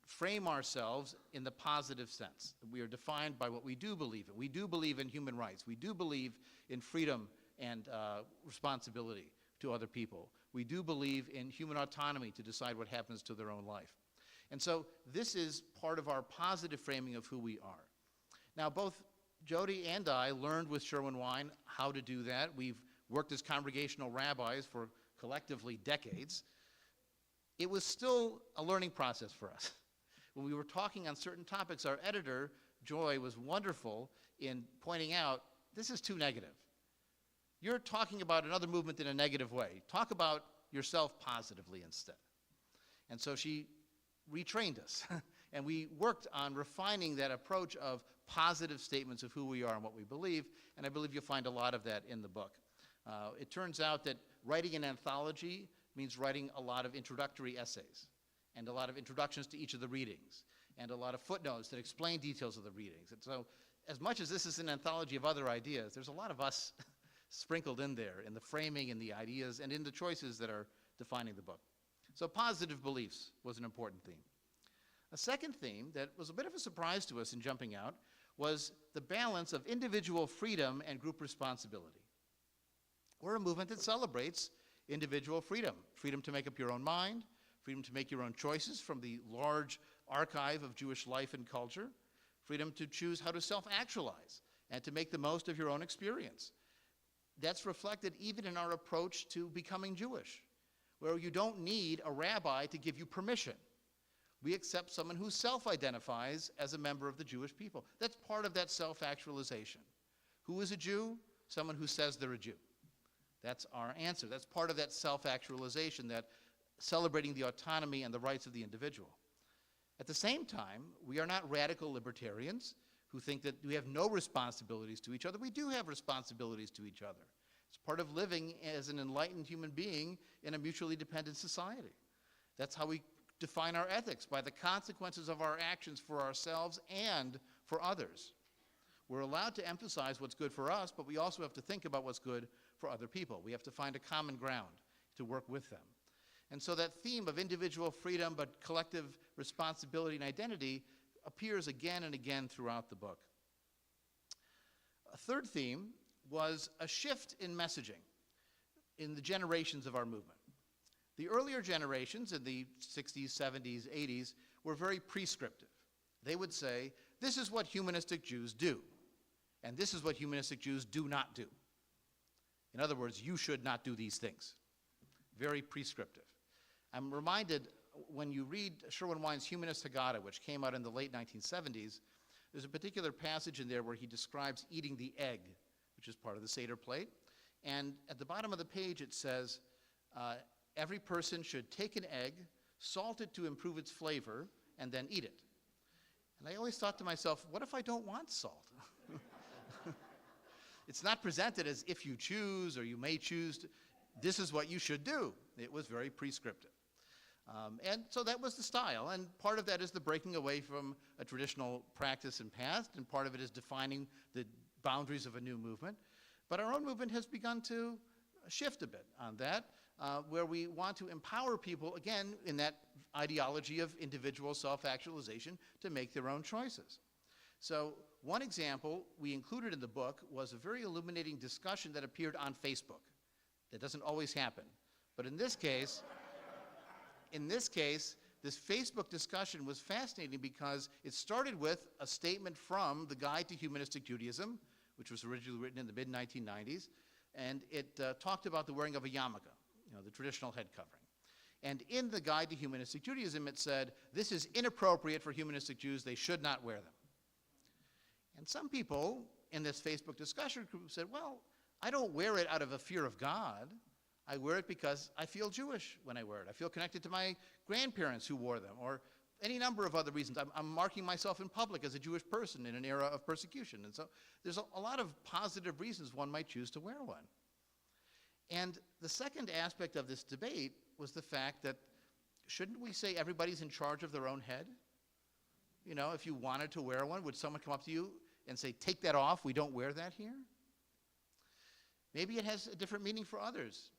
frame ourselves in the positive sense. We are defined by what we do believe in. We do believe in human rights. We do believe in freedom and responsibility to other people. We do believe in human autonomy to decide what happens to their own life. And so this is part of our positive framing of who we are. Now, both Jodi and I learned with Sherwin Wine how to do that. We've worked as congregational rabbis for collectively decades. It was still a learning process for us. When we were talking on certain topics, our editor, Joy, was wonderful in pointing out, this is too negative. You're talking about another movement in a negative way. Talk about yourself positively instead. And so she retrained us. And we worked on refining that approach of positive statements of who we are and what we believe. And I believe you'll find a lot of that in the book. It turns out that writing an anthology means writing a lot of introductory essays and a lot of introductions to each of the readings and a lot of footnotes that explain details of the readings. And so as much as this is an anthology of other ideas, there's a lot of us sprinkled in there in the framing and the ideas and in the choices that are defining the book. So positive beliefs was an important theme. A second theme that was a bit of a surprise to us in jumping out was the balance of individual freedom and group responsibility. We're a movement that celebrates individual freedom, freedom to make up your own mind, freedom to make your own choices from the large archive of Jewish life and culture, freedom to choose how to self-actualize and to make the most of your own experience. That's reflected even in our approach to becoming Jewish, where you don't need a rabbi to give you permission. We accept someone who self-identifies as a member of the Jewish people. That's part of that self-actualization. Who is a Jew? Someone who says they're a Jew. That's our answer. That's part of that self-actualization, that celebrating the autonomy and the rights of the individual. At the same time, we are not radical libertarians who think that we have no responsibilities to each other. We do have responsibilities to each other. It's part of living as an enlightened human being in a mutually dependent society. That's how we define our ethics, by the consequences of our actions for ourselves and for others. We're allowed to emphasize what's good for us, but we also have to think about what's good for other people. We have to find a common ground to work with them. And so that theme of individual freedom but collective responsibility and identity appears again and again throughout the book. A third theme was a shift in messaging in the generations of our movement. The earlier generations in the 60s, 70s, 80s were very prescriptive. They would say, this is what humanistic Jews do, and this is what humanistic Jews do not do. In other words, you should not do these things. Very prescriptive. I'm reminded, when you read Sherwin Wine's Humanist Haggadah, which came out in the late 1970s, there's a particular passage in there where he describes eating the egg, which is part of the Seder plate. And at the bottom of the page it says, every person should take an egg, salt it to improve its flavor, and then eat it. And I always thought to myself, what if I don't want salt? It's not presented as if you choose or you may choose to, this is what you should do. It was very prescriptive. And so that was the style, and part of that is the breaking away from a traditional practice and past, and part of it is defining the boundaries of a new movement. But our own movement has begun to shift a bit on that, where we want to empower people, again, in that ideology of individual self-actualization, to make their own choices. So one example we included in the book was a very illuminating discussion that appeared on Facebook. That doesn't always happen. But in this case, this Facebook discussion was fascinating because it started with a statement from the Guide to Humanistic Judaism, which was originally written in the mid-1990s, and it talked about the wearing of a yarmulke, the traditional head covering. And in the Guide to Humanistic Judaism, it said, this is inappropriate for humanistic Jews, they should not wear them. And some people in this Facebook discussion group said, well, I don't wear it out of a fear of God. I wear it because I feel Jewish when I wear it. I feel connected to my grandparents who wore them, or any number of other reasons. I'm marking myself in public as a Jewish person in an era of persecution. And so there's a lot of positive reasons one might choose to wear one. And the second aspect of this debate was the fact that, shouldn't we say everybody's in charge of their own head? If you wanted to wear one, would someone come up to you and say, take that off, we don't wear that here? Maybe it has a different meaning for others.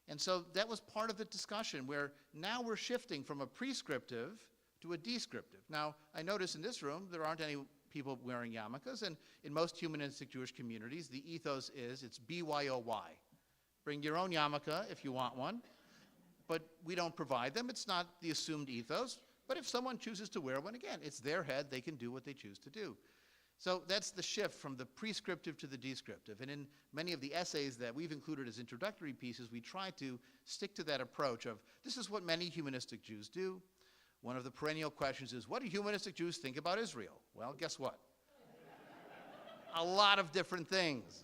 And so that was part of the discussion, where now we're shifting from a prescriptive to a descriptive. Now, I notice in this room there aren't any people wearing yarmulkes, and in most humanistic Jewish communities, the ethos is it's BYOY. Bring your own yarmulke if you want one, but we don't provide them. It's not the assumed ethos, but if someone chooses to wear one, again, it's their head, they can do what they choose to do. So that's the shift from the prescriptive to the descriptive. And in many of the essays that we've included as introductory pieces, we try to stick to that approach of, this is what many humanistic Jews do. One of the perennial questions is, what do humanistic Jews think about Israel? Well, guess what? A lot of different things.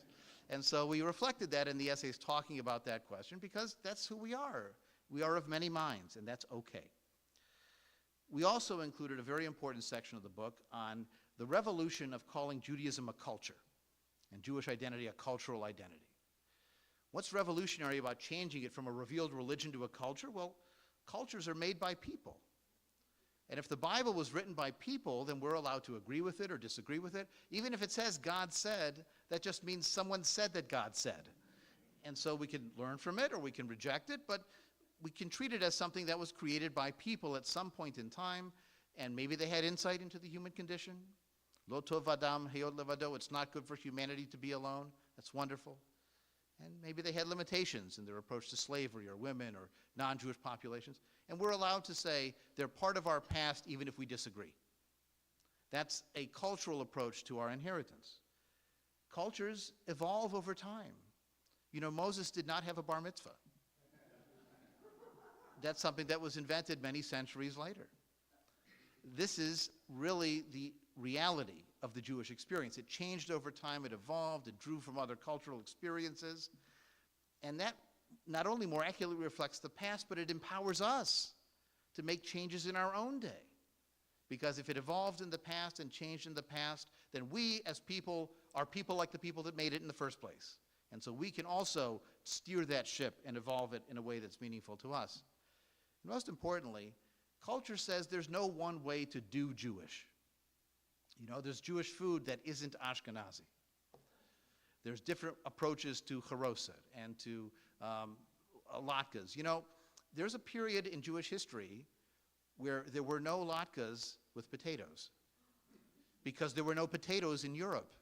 And so we reflected that in the essays talking about that question, because that's who we are. We are of many minds, and that's okay. We also included a very important section of the book on the revolution of calling Judaism a culture and Jewish identity a cultural identity. What's revolutionary about changing it from a revealed religion to a culture? Well, cultures are made by people. And if the Bible was written by people, then we're allowed to agree with it or disagree with it. Even if it says God said, that just means someone said that God said. And so we can learn from it or we can reject it, but we can treat it as something that was created by people at some point in time, and maybe they had insight into the human condition. Lo tov adam heyod levado, it's not good for humanity to be alone. That's wonderful. And maybe they had limitations in their approach to slavery or women or non-Jewish populations. And we're allowed to say they're part of our past even if we disagree. That's a cultural approach to our inheritance. Cultures evolve over time. Moses did not have a bar mitzvah. That's something that was invented many centuries later. This is really the reality of the Jewish experience. It changed over time, it evolved, it drew from other cultural experiences. And that not only more accurately reflects the past, but it empowers us to make changes in our own day. Because if it evolved in the past and changed in the past, then we as people are people like the people that made it in the first place. And so we can also steer that ship and evolve it in a way that's meaningful to us. And most importantly, culture says there's no one way to do Jewish. You know, there's Jewish food that isn't Ashkenazi. There's different approaches to charoset and to latkes. You know, there's a period in Jewish history where there were no latkes with potatoes because there were no potatoes in Europe.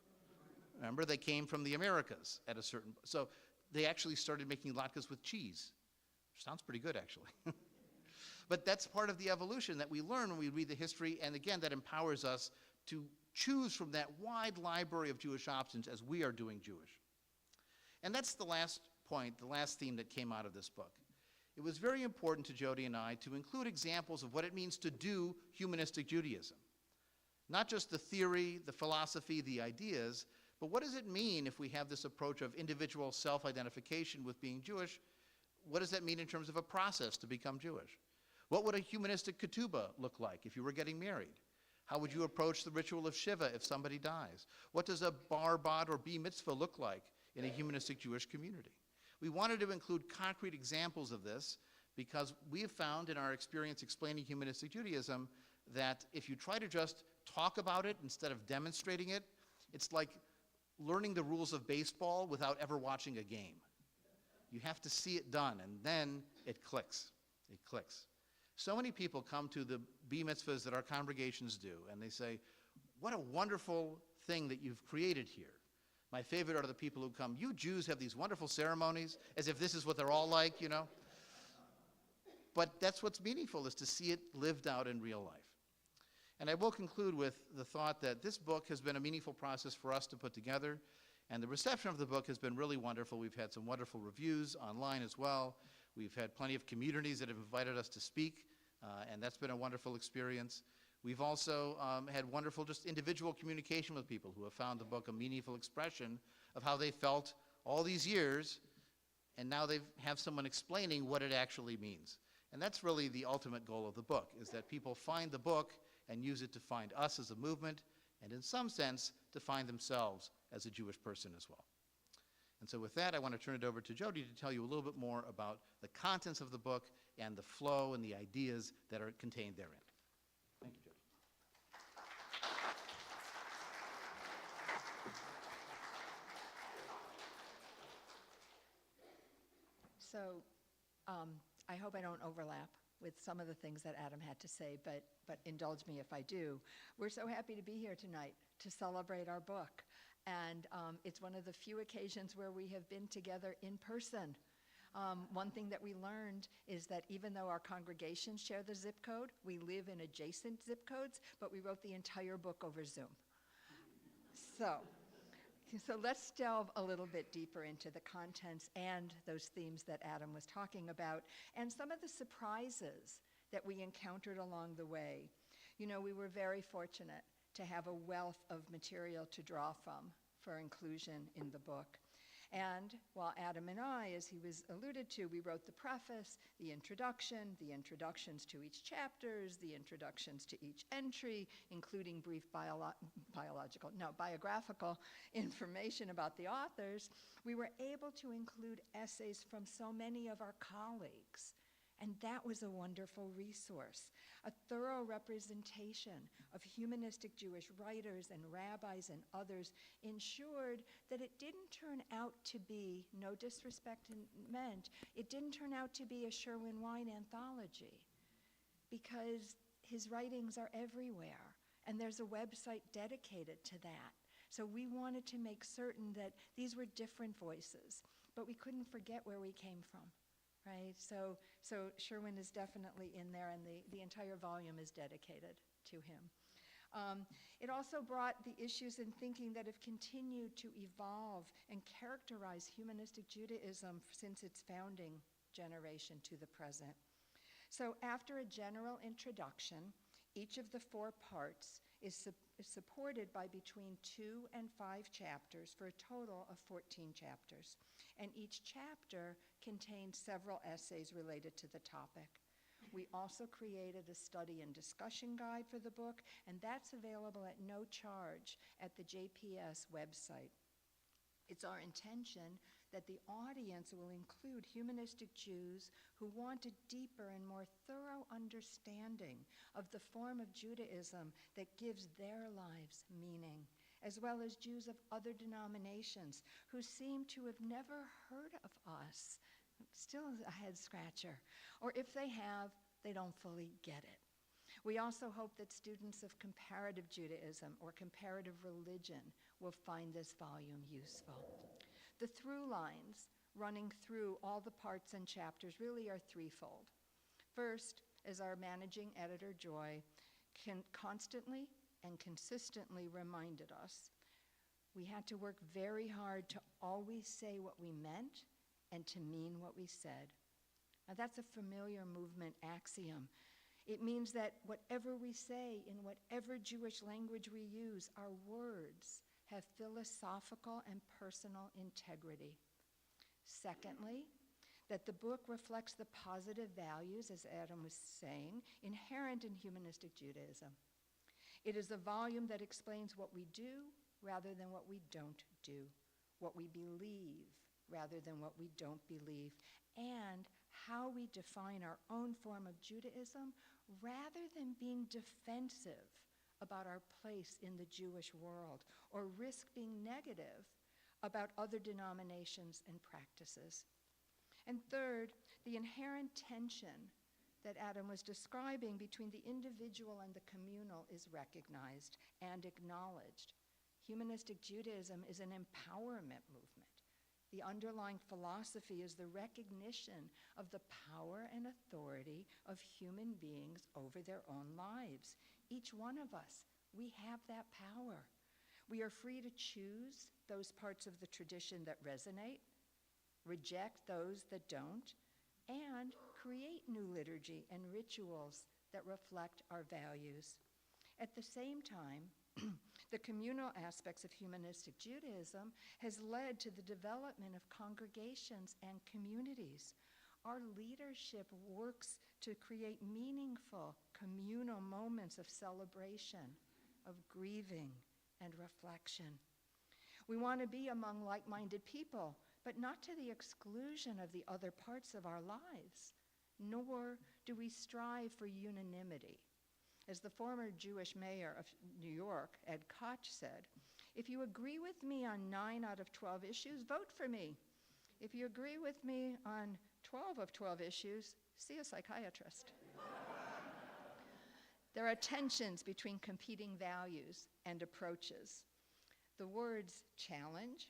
Remember, they came from the Americas at a certain, so they actually started making latkes with cheese. Sounds pretty good, actually. But that's part of the evolution that we learn when we read the history, and again, that empowers us to choose from that wide library of Jewish options as we are doing Jewish. And that's the last point, the last theme that came out of this book. It was very important to Jodi and I to include examples of what it means to do humanistic Judaism. Not just the theory, the philosophy, the ideas, but what does it mean if we have this approach of individual self-identification with being Jewish? What does that mean in terms of a process to become Jewish? What would a humanistic ketubah look like if you were getting married? How would you approach the ritual of Shiva if somebody dies? What does a bar, bat, or b mitzvah look like in a humanistic Jewish community? We wanted to include concrete examples of this because we have found in our experience explaining humanistic Judaism that if you try to just talk about it instead of demonstrating it, it's like learning the rules of baseball without ever watching a game. You have to see it done, and then it clicks. It clicks. So many people come to the b mitzvahs that our congregations do, and they say, what a wonderful thing that you've created here. My favorite are the people who come, you Jews have these wonderful ceremonies, as if this is what they're all like, you know. But that's what's meaningful, is to see it lived out in real life. And I will conclude with the thought that this book has been a meaningful process for us to put together, and the reception of the book has been really wonderful. We've had some wonderful reviews online as well. We've had plenty of communities that have invited us to speak, and that's been a wonderful experience. We've also had wonderful just individual communication with people who have found the book a meaningful expression of how they felt all these years, and now they have someone explaining what it actually means. And that's really the ultimate goal of the book, is that people find the book and use it to find us as a movement, and in some sense, to find themselves as a Jewish person as well. And so with that, I want to turn it over to Jodi to tell you a little bit more about the contents of the book and the flow and the ideas that are contained therein. Thank you, Jodi. So I hope I don't overlap with some of the things that Adam had to say, but indulge me if I do. We're so happy to be here tonight to celebrate our book. And it's one of the few occasions where we have been together in person. One thing that we learned is that even though our congregations share the zip code, we live in adjacent zip codes, but we wrote the entire book over Zoom. So let's delve a little bit deeper into the contents and those themes that Adam was talking about, and some of the surprises that we encountered along the way. You know, we were very fortunate to have a wealth of material to draw from for inclusion in the book. And while Adam and I, as he was alluded to, we wrote the preface, the introductions to each chapters, the introductions to each entry, including brief biographical information about the authors, we were able to include essays from so many of our colleagues. And that was a wonderful resource. A thorough representation of humanistic Jewish writers and rabbis and others ensured that it didn't turn out to be, no disrespect meant, it didn't turn out to be a Sherwin Wine anthology, because his writings are everywhere, and there's a website dedicated to that. So we wanted to make certain that these were different voices, but we couldn't forget where we came from. Right, so Sherwin is definitely in there, and the entire volume is dedicated to him. It also brought the issues in thinking that have continued to evolve and characterize humanistic Judaism since its founding generation to the present. So after a general introduction, each of the 4 parts is is supported by between 2 and 5 chapters for a total of 14 chapters. And each chapter contains several essays related to the topic. We also created a study and discussion guide for the book, and that's available at no charge at the JPS website. It's our intention that the audience will include humanistic Jews who want a deeper and more thorough understanding of the form of Judaism that gives their lives meaning, as well as Jews of other denominations who seem to have never heard of us. Still a head scratcher. Or if they have, they don't fully get it. We also hope that students of comparative Judaism or comparative religion will find this volume useful. The through lines running through all the parts and chapters really are threefold. First, as our managing editor, Joy, constantly and consistently reminded us, we had to work very hard to always say what we meant and to mean what we said. Now that's a familiar movement axiom. It means that whatever we say in whatever Jewish language we use, our words have philosophical and personal integrity. Secondly, that the book reflects the positive values, as Adam was saying, inherent in humanistic Judaism. It is a volume that explains what we do rather than what we don't do, what we believe rather than what we don't believe, and how we define our own form of Judaism rather than being defensive about our place in the Jewish world or risk being negative about other denominations and practices. And third, the inherent tension that Adam was describing between the individual and the communal is recognized and acknowledged. Humanistic Judaism is an empowerment movement. The underlying philosophy is the recognition of the power and authority of human beings over their own lives. Each one of us, we have that power. We are free to choose those parts of the tradition that resonate, reject those that don't, and create new liturgy and rituals that reflect our values. At the same time, the communal aspects of humanistic Judaism has led to the development of congregations and communities. Our leadership works to create meaningful communal moments of celebration, of grieving, and reflection. We want to be among like-minded people, but not to the exclusion of the other parts of our lives, nor do we strive for unanimity. As the former Jewish mayor of New York, Ed Koch, said, if you agree with me on 9 out of 12 issues, vote for me. If you agree with me on 12 of 12 issues, see a psychiatrist. There are tensions between competing values and approaches. The words challenge,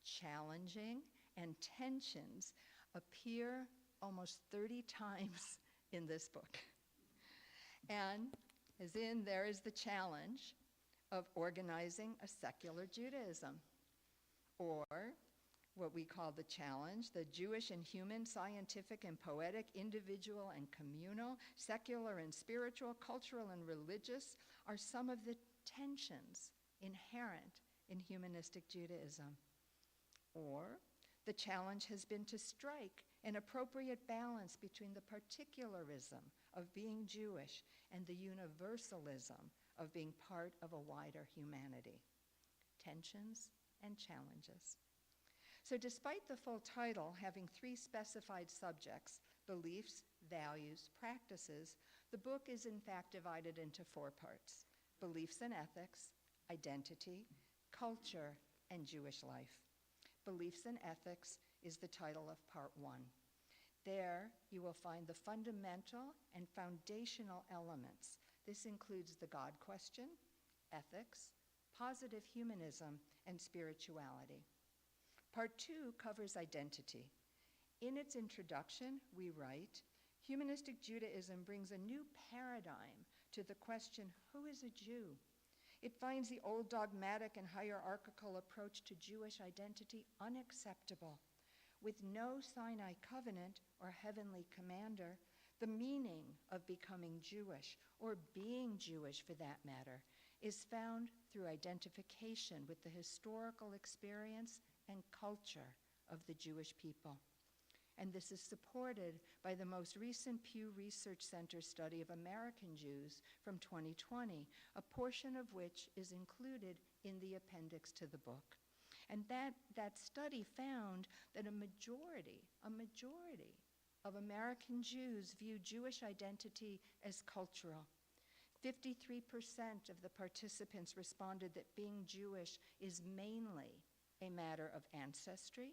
challenging, and tensions appear almost 30 times in this book. And as in, there is the challenge of organizing a secular Judaism, or what we call the challenge, the Jewish and human, scientific and poetic, individual and communal, secular and spiritual, cultural and religious, are some of the tensions inherent in humanistic Judaism. Or the challenge has been to strike an appropriate balance between the particularism of being Jewish and the universalism of being part of a wider humanity. Tensions and challenges. So despite the full title having 3 specified subjects, beliefs, values, practices, the book is in fact divided into 4 parts: beliefs and ethics, identity, culture, and Jewish life. Beliefs and ethics is the title of part 1. There, you will find the fundamental and foundational elements. This includes the God question, ethics, positive humanism, and spirituality. Part 2 covers identity. In its introduction, we write, humanistic Judaism brings a new paradigm to the question, who is a Jew? It finds the old dogmatic and hierarchical approach to Jewish identity unacceptable. With no Sinai covenant or heavenly commander, the meaning of becoming Jewish, or being Jewish for that matter, is found through identification with the historical experience and culture of the Jewish people. And this is supported by the most recent Pew Research Center study of American Jews from 2020, a portion of which is included in the appendix to the book. And that study found that a majority of American Jews view Jewish identity as cultural. 53% of the participants responded that being Jewish is mainly a matter of ancestry,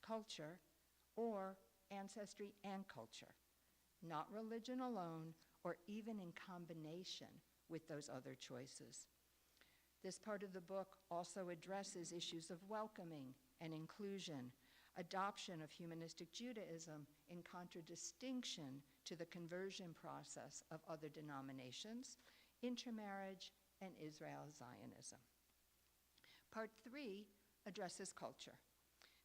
culture, or ancestry and culture, not religion alone or even in combination with those other choices. This part of the book also addresses issues of welcoming and inclusion, adoption of humanistic Judaism in contradistinction to the conversion process of other denominations, intermarriage, and Israel Zionism. Part 3 addresses culture.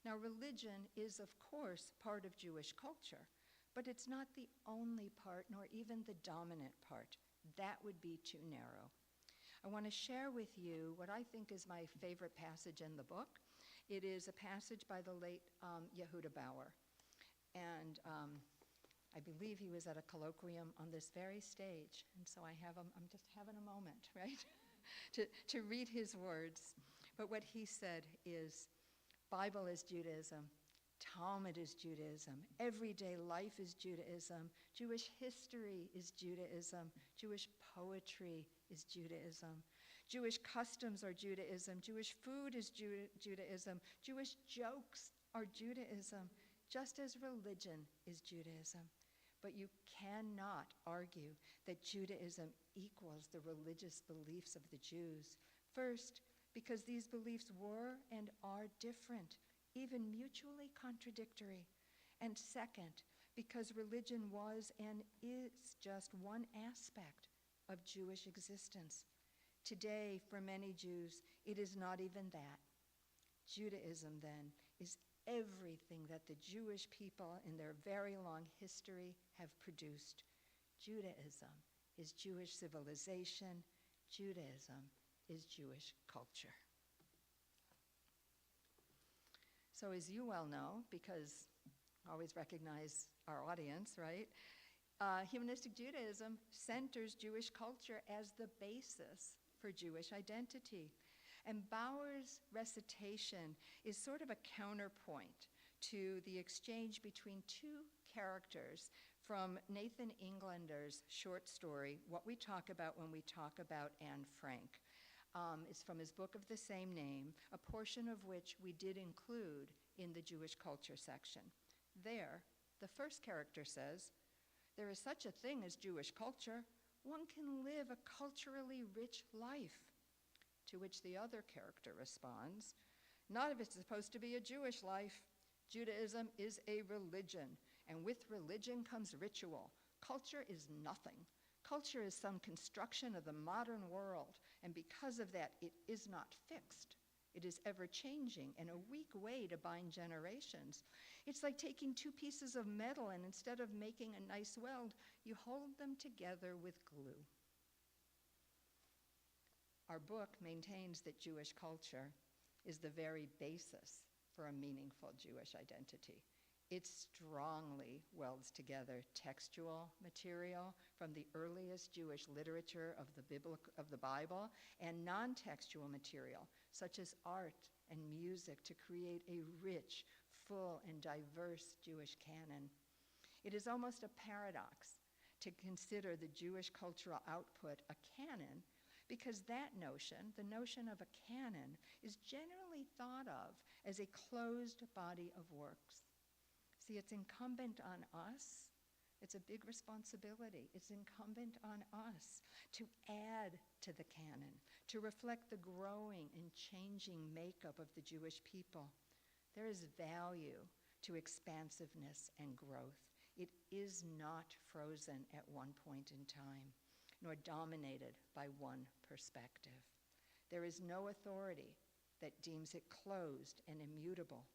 Now, religion is, of course, part of Jewish culture, but it's not the only part, nor even the dominant part. That would be too narrow. I want to share with you what I think is my favorite passage in the book. It is a passage by the late Yehuda Bauer. And I believe he was at a colloquium on this very stage. And so I'm just having a moment, right, to read his words. But what he said is, Bible is Judaism, Talmud is Judaism, everyday life is Judaism, Jewish history is Judaism, Jewish poetry is Judaism, Jewish customs are Judaism, Jewish food is Judaism, Jewish jokes are Judaism, just as religion is Judaism. But you cannot argue that Judaism equals the religious beliefs of the Jews. First, because these beliefs were and are different, even mutually contradictory. And second, because religion was and is just one aspect of Jewish existence. Today, for many Jews, it is not even that. Judaism, then, is everything that the Jewish people in their very long history have produced. Judaism is Jewish civilization. Judaism is Jewish culture. So as you well know, because I always recognize our audience, right? Humanistic Judaism centers Jewish culture as the basis for Jewish identity. And Bauer's recitation is sort of a counterpoint to the exchange between two characters from Nathan Englander's short story, What We Talk About When We Talk About Anne Frank. It's from his book of the same name, a portion of which we did include in the Jewish culture section. There, the first character says, "There is such a thing as Jewish culture. One can live a culturally rich life." To which the other character responds, "Not if it's supposed to be a Jewish life. Judaism is a religion, and with religion comes ritual. Culture is nothing. Culture is some construction of the modern world, and because of that, it is not fixed. It is ever-changing and a weak way to bind generations. It's like taking two pieces of metal, and instead of making a nice weld, you hold them together with glue." Our book maintains that Jewish culture is the very basis for a meaningful Jewish identity. It strongly welds together textual material from the earliest Jewish literature of the Bible and non-textual material, such as art and music, to create a rich, full, and diverse Jewish canon. It is almost a paradox to consider the Jewish cultural output a canon, because that notion, the notion of a canon, is generally thought of as a closed body of works. See, it's incumbent on us. It's a big responsibility. It's incumbent on us to add to the canon, to reflect the growing and changing makeup of the Jewish people. There is value to expansiveness and growth. It is not frozen at one point in time, nor dominated by one perspective. There is no authority that deems it closed and immutable.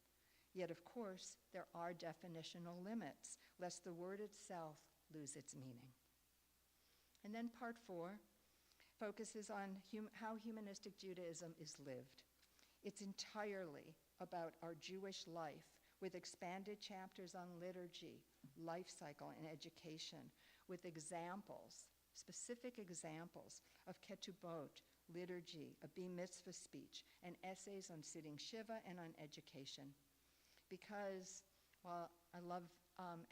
Yet, of course, there are definitional limits, lest the word itself lose its meaning. And then part 4 focuses on how humanistic Judaism is lived. It's entirely about our Jewish life, with expanded chapters on liturgy, life cycle, and education, with examples, specific examples of ketubot, liturgy, a bar mitzvah speech, and essays on sitting Shiva and on education. Because, while I love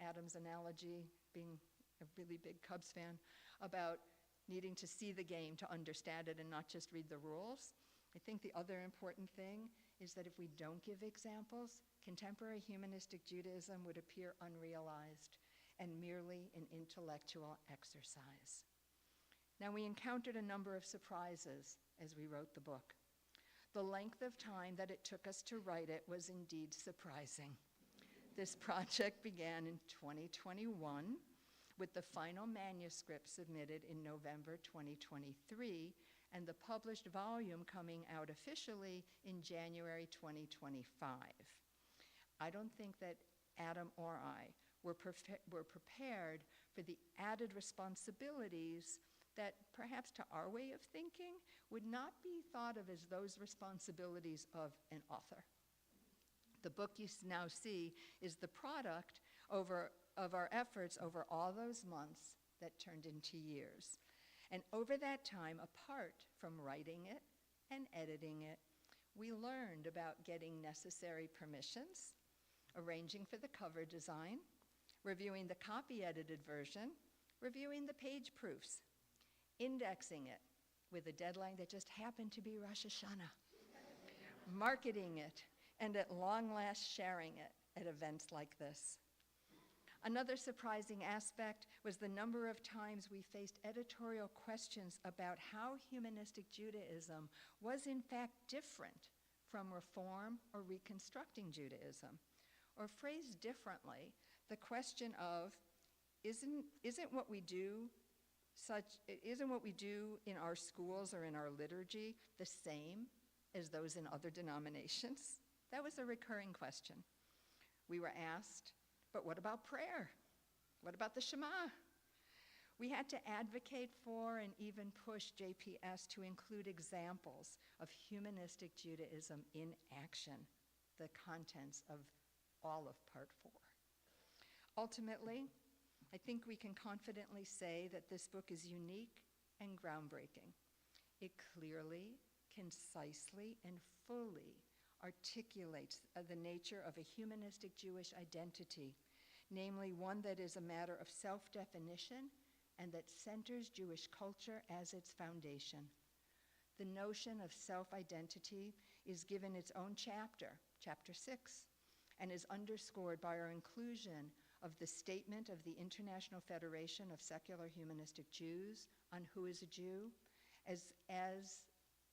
Adam's analogy, being a really big Cubs fan, about needing to see the game to understand it and not just read the rules, I think the other important thing is that if we don't give examples, contemporary humanistic Judaism would appear unrealized and merely an intellectual exercise. Now, we encountered a number of surprises as we wrote the book. The length of time that it took us to write it was indeed surprising. This project began in 2021, with the final manuscript submitted in November 2023, and the published volume coming out officially in January 2025. I don't think that Adam or I were prepared for the added responsibilities that perhaps to our way of thinking would not be thought of as those responsibilities of an author. The book you now see is the product of our efforts over all those months that turned into years. And over that time, apart from writing it and editing it, we learned about getting necessary permissions, arranging for the cover design, reviewing the copy-edited version, reviewing the page proofs, indexing it with a deadline that just happened to be Rosh Hashanah, marketing it, and at long last sharing it at events like this. Another surprising aspect was the number of times we faced editorial questions about how humanistic Judaism was in fact different from Reform or Reconstructing Judaism. Or phrased differently, the question of, isn't what we do in our schools or in our liturgy the same as those in other denominations? That was a recurring question. We were asked, but what about prayer? What about the Shema? We had to advocate for and even push JPS to include examples of humanistic Judaism in action, the contents of all of Part 4. Ultimately, I think we can confidently say that this book is unique and groundbreaking. It clearly, concisely, and fully articulates the nature of a humanistic Jewish identity, namely one that is a matter of self-definition and that centers Jewish culture as its foundation. The notion of self-identity is given its own chapter, Chapter 6, and is underscored by our inclusion of the statement of the International Federation of Secular Humanistic Jews on who is a Jew, as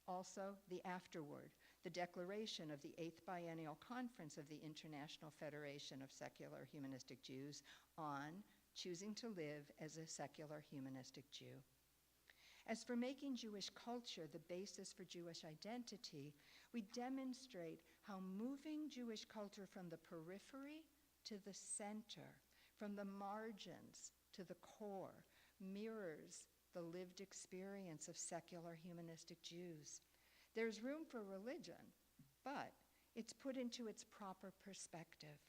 also the afterword, the declaration of the 8th Biennial Conference of the International Federation of Secular Humanistic Jews on choosing to live as a secular humanistic Jew. As for making Jewish culture the basis for Jewish identity, we demonstrate how moving Jewish culture from the periphery to the center, from the margins to the core, mirrors the lived experience of secular humanistic Jews. There's room for religion, but it's put into its proper perspective.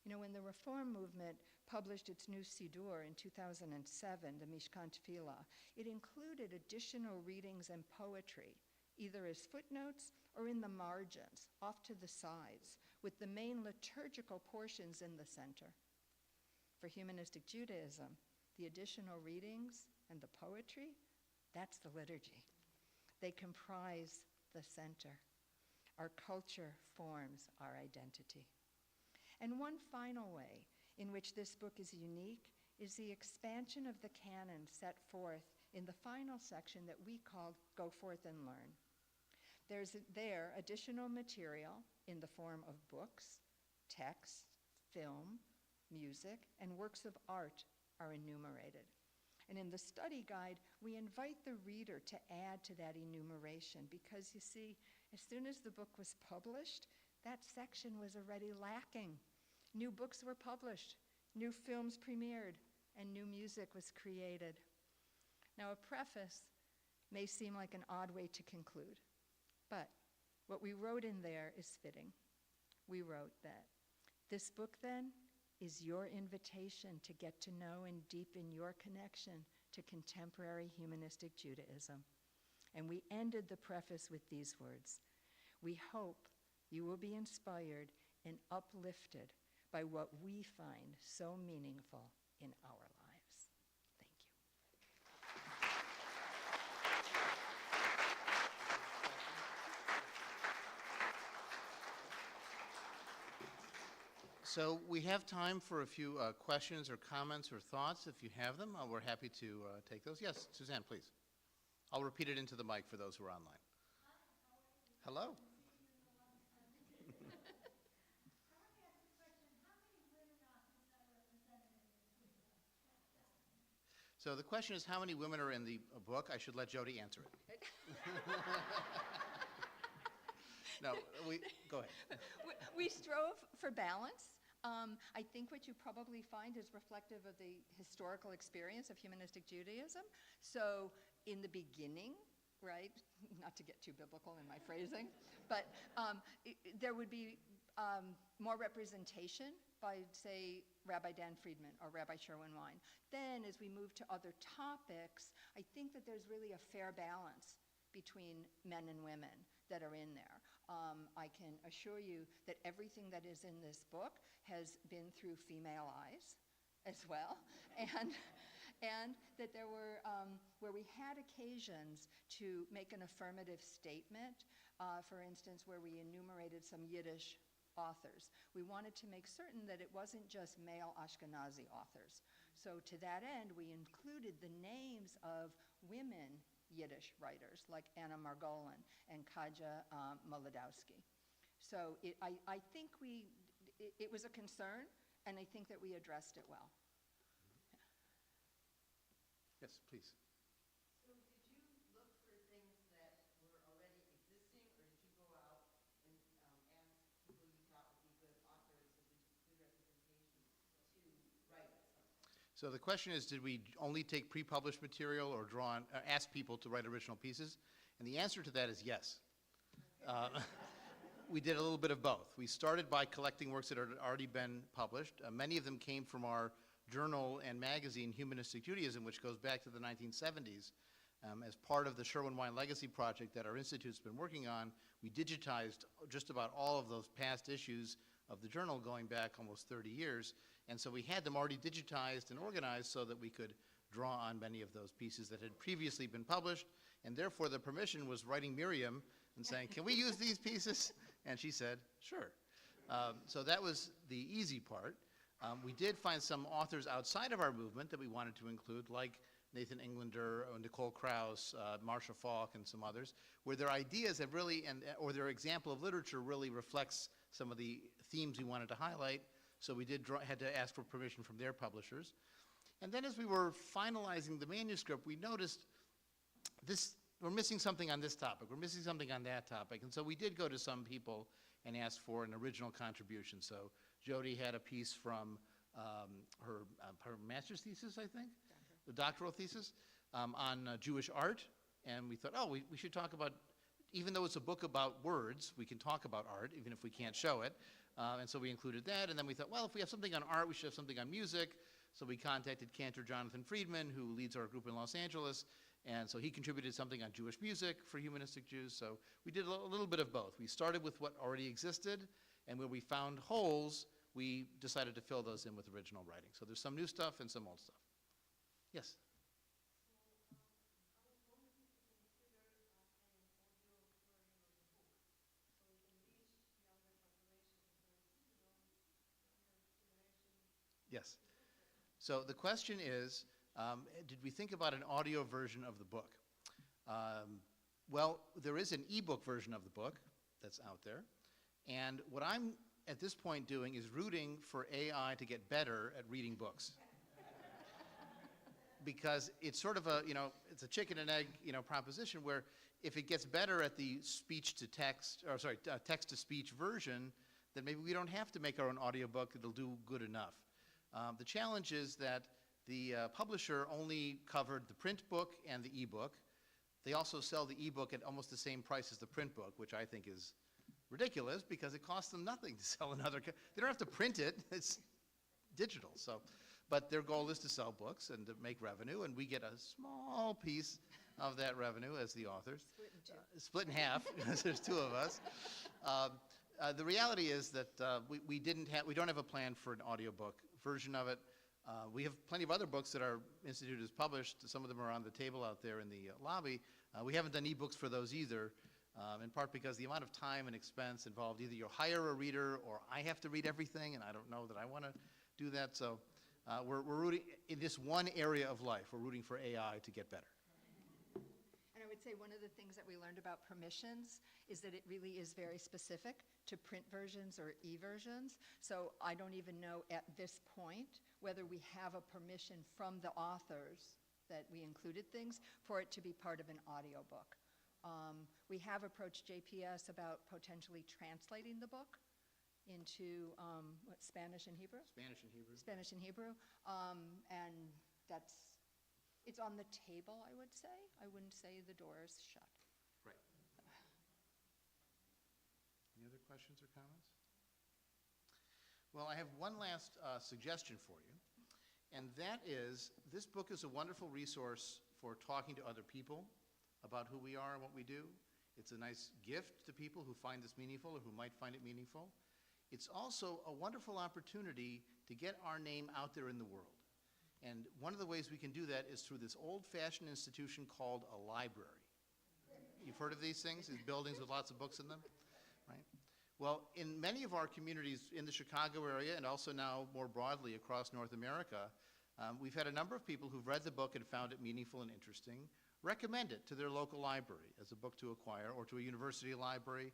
You know, when the Reform movement published its new Siddur in 2007, the Mishkan Tefillah, it included additional readings and poetry, either as footnotes or in the margins, off to the sides, with the main liturgical portions in the center. For humanistic Judaism, the additional readings and the poetry, that's the liturgy. They comprise the center. Our culture forms our identity. And one final way in which this book is unique is the expansion of the canon set forth in the final section that we called Go Forth and Learn. There's additional material in the form of books, text, film, music, and works of art are enumerated. And in the study guide, we invite the reader to add to that enumeration because, you see, as soon as the book was published, that section was already lacking. New books were published, new films premiered, and new music was created. Now, a preface may seem like an odd way to conclude, but what we wrote in there is fitting. We wrote that this book, then, is your invitation to get to know and deepen your connection to contemporary humanistic Judaism. And we ended the preface with these words: we hope you will be inspired and uplifted by what we find so meaningful in our lives. Thank you. So we have time for a few questions or comments or thoughts. If you have them, we're happy to take those. Yes, Suzanne, please. I'll repeat it into the mic for those who are online. Hello. So the question is, how many women are in the book? I should let Jodi answer it. No, go ahead. We strove for balance. I think what you probably find is reflective of the historical experience of humanistic Judaism. So in the beginning, right, not to get too biblical in my phrasing, but there would be more representation by, say, Rabbi Dan Friedman or Rabbi Sherwin Wine. Then as we move to other topics, I think that there's really a fair balance between men and women that are in there. I can assure you that everything that is in this book has been through female eyes as well, and that there were, where we had occasions to make an affirmative statement, for instance, where we enumerated some Yiddish authors. We wanted to make certain that it wasn't just male Ashkenazi authors. So to that end, we included the names of women Yiddish writers like Anna Margolin and Kaja Molodowski. So I think it was a concern, and I think that we addressed it well. Yes, please. So did you look for things that were already existing, or did you go out and ask people you thought would be good authors and good representation to write something? So the question is, did we only take pre-published material or ask people to write original pieces? And the answer to that is yes. We did a little bit of both. We started by collecting works that had already been published. Many of them came from our journal and magazine, Humanistic Judaism, which goes back to the 1970s. As part of the Sherwin-Wine Legacy Project that our institute's been working on, we digitized just about all of those past issues of the journal going back almost 30 years. And so we had them already digitized and organized so that we could draw on many of those pieces that had previously been published. And therefore, the permission was writing Miriam and saying, can we use these pieces? And she said, sure. So that was the easy part. We did find some authors outside of our movement that we wanted to include, like Nathan Englander, Nicole Krauss, Marcia Falk, and some others, where their ideas have really, or their example of literature really reflects some of the themes we wanted to highlight. So we had to ask for permission from their publishers. And then as we were finalizing the manuscript, we noticed we're missing something on this topic, we're missing something on that topic. And so we did go to some people and ask for an original contribution. So Jodi had a piece from her master's thesis, I think, the doctoral thesis, on Jewish art. And we thought, we should talk about, even though it's a book about words, we can talk about art, even if we can't show it. And so we included that. And then we thought, well, if we have something on art, we should have something on music. So we contacted Cantor Jonathan Friedman, who leads our group in Los Angeles. And so he contributed something on Jewish music for humanistic Jews. So we did a little bit of both. We started with what already existed, and where we found holes, we decided to fill those in with original writing. So there's some new stuff and some old stuff. Yes? Yes. So the question is, did we think about an audio version of the book? Well, there is an ebook version of the book that's out there. And what I'm, at this point, doing is rooting for AI to get better at reading books. Because it's sort of a, it's a chicken and egg, proposition where if it gets better at the speech-to-text, text-to-speech version, then maybe we don't have to make our own audiobook. It'll do good enough. The challenge is that the publisher only covered the print book and the ebook. They also sell the ebook at almost the same price as the print book, which I think is ridiculous because it costs them nothing to sell another. They don't have to print it. It's digital. So, but their goal is to sell books and to make revenue, and we get a small piece of that revenue as the authors. Split in half, because there's two of us. The reality is that we don't have a plan for an audiobook version of it. We have plenty of other books that our institute has published. Some of them are on the table out there in the lobby. We haven't done ebooks for those either, in part because the amount of time and expense involved, either you hire a reader or I have to read everything, and I don't know that I want to do that. So we're rooting, in this one area of life, we're rooting for AI to get better. And I would say one of the things that we learned about permissions is that it really is very specific to print versions or e-versions. So I don't even know at this point whether we have a permission from the authors that we included things for it to be part of an audiobook. We have approached JPS about potentially translating the book into Spanish and Hebrew? Spanish and Hebrew. Spanish and Hebrew. And it's on the table, I would say. I wouldn't say the door is shut. Right. Any other questions or comments? Well, I have one last suggestion for you, and that is this book is a wonderful resource for talking to other people about who we are and what we do. It's a nice gift to people who find this meaningful or who might find it meaningful. It's also a wonderful opportunity to get our name out there in the world. And one of the ways we can do that is through this old-fashioned institution called a library. You've heard of these things, these buildings with lots of books in them, right? Well, in many of our communities in the Chicago area and also now more broadly across North America, we've had a number of people who've read the book and found it meaningful and interesting, recommend it to their local library as a book to acquire or to a university library.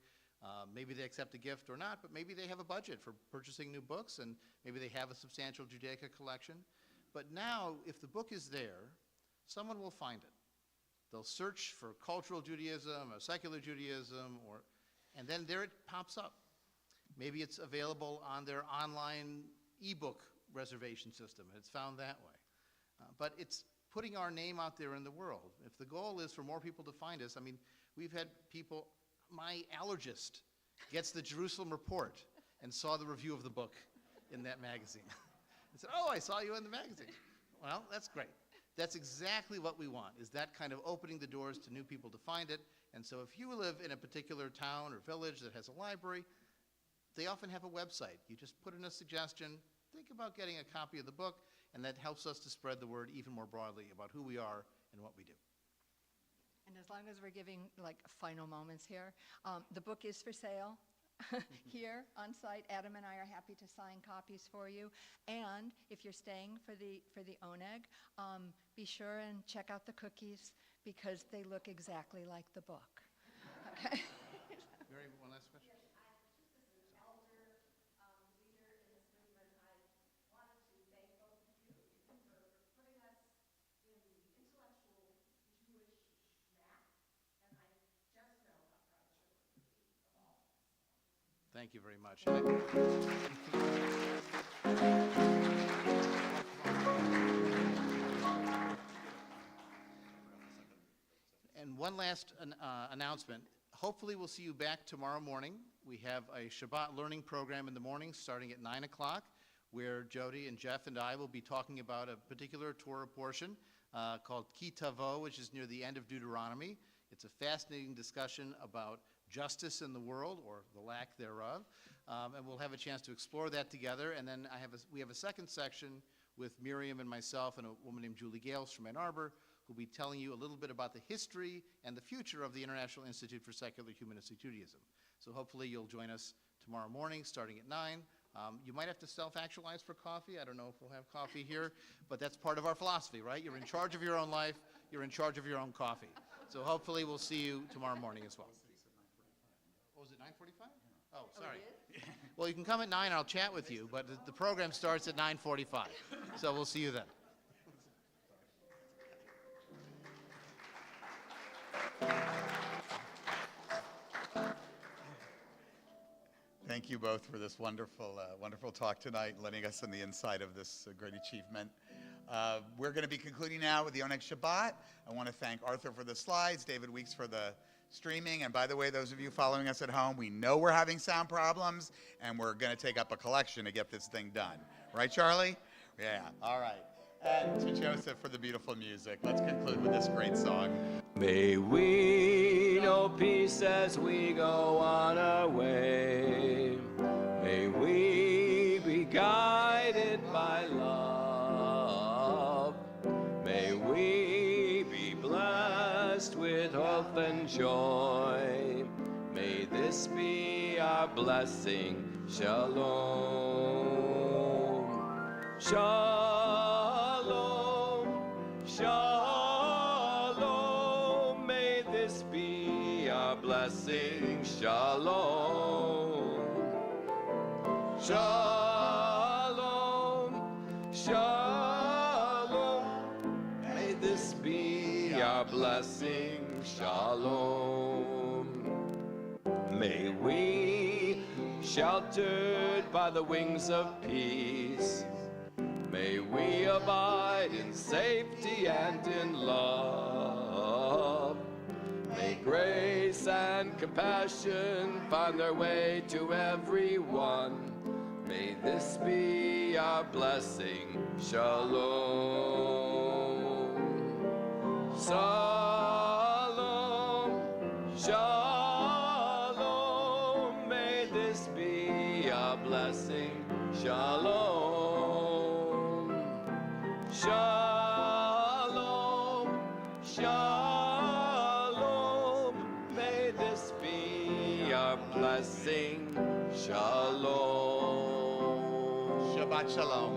Maybe they accept a gift or not, but maybe they have a budget for purchasing new books and maybe they have a substantial Judaica collection. But now, if the book is there, someone will find it. They'll search for cultural Judaism or secular Judaism, and then there it pops up. Maybe it's available on their online ebook reservation system, and it's found that way. But it's putting our name out there in the world. If the goal is for more people to find us, I mean, we've had people, my allergist gets the Jerusalem Report and saw the review of the book in that magazine. And said, oh, I saw you in the magazine. Well, that's great. That's exactly what we want, is that kind of opening the doors to new people to find it. And so if you live in a particular town or village that has a library, they often have a website. You just put in a suggestion, think about getting a copy of the book, and that helps us to spread the word even more broadly about who we are and what we do. And as long as we're giving like final moments here, the book is for sale. Here on site, Adam and I are happy to sign copies for you. And if you're staying for the oneg, be sure and check out the cookies because they look exactly like the book. Okay. Mary, one last question. Thank you very much. And one last announcement. Hopefully we'll see you back tomorrow morning. We have a Shabbat learning program in the morning starting at 9 o'clock where Jodi and Jeff and I will be talking about a particular Torah portion called Ki Tavo, which is near the end of Deuteronomy. It's a fascinating discussion about justice in the world, or the lack thereof, and we'll have a chance to explore that together. And then we have a second section with Miriam and myself and a woman named Julie Gales from Ann Arbor, who'll be telling you a little bit about the history and the future of the International Institute for Secular Humanistic Judaism. So hopefully you'll join us tomorrow morning starting at 9. You might have to self-actualize for coffee. I don't know if we'll have coffee here, but that's part of our philosophy, right? You're in charge of your own life. You're in charge of your own coffee. So hopefully we'll see you tomorrow morning as well. Oh, was it 9:45? Oh, sorry. Well, you can come at 9, I'll chat with you, but the program starts at 9:45. So we'll see you then. Thank you both for this wonderful talk tonight, letting us on the inside of this great achievement. We're going to be concluding now with the Oneg Shabbat. I want to thank Arthur for the slides, David Weeks for the streaming, and by the way, those of you following us at home, we know we're having sound problems, and we're going to take up a collection to get this thing done. Right, Charlie? Yeah, all right. And to Joseph for the beautiful music. Let's conclude with this great song. May we know peace as we go on our way. May we be guided by love. May we be blessed with hope and joy. May this be our blessing. Shalom. Shalom. Shalom. May this be our blessing. Shalom. Shalom. Shalom. May this be our blessing. Shalom. May we, sheltered by the wings of peace, may we abide in safety and in love. May grace and compassion find their way to everyone. May this be our blessing. Shalom. Shalom. Shalom. May this be our blessing. Shalom. Shalom. Shalom. May this be our blessing. Shalom. Shabbat Shalom.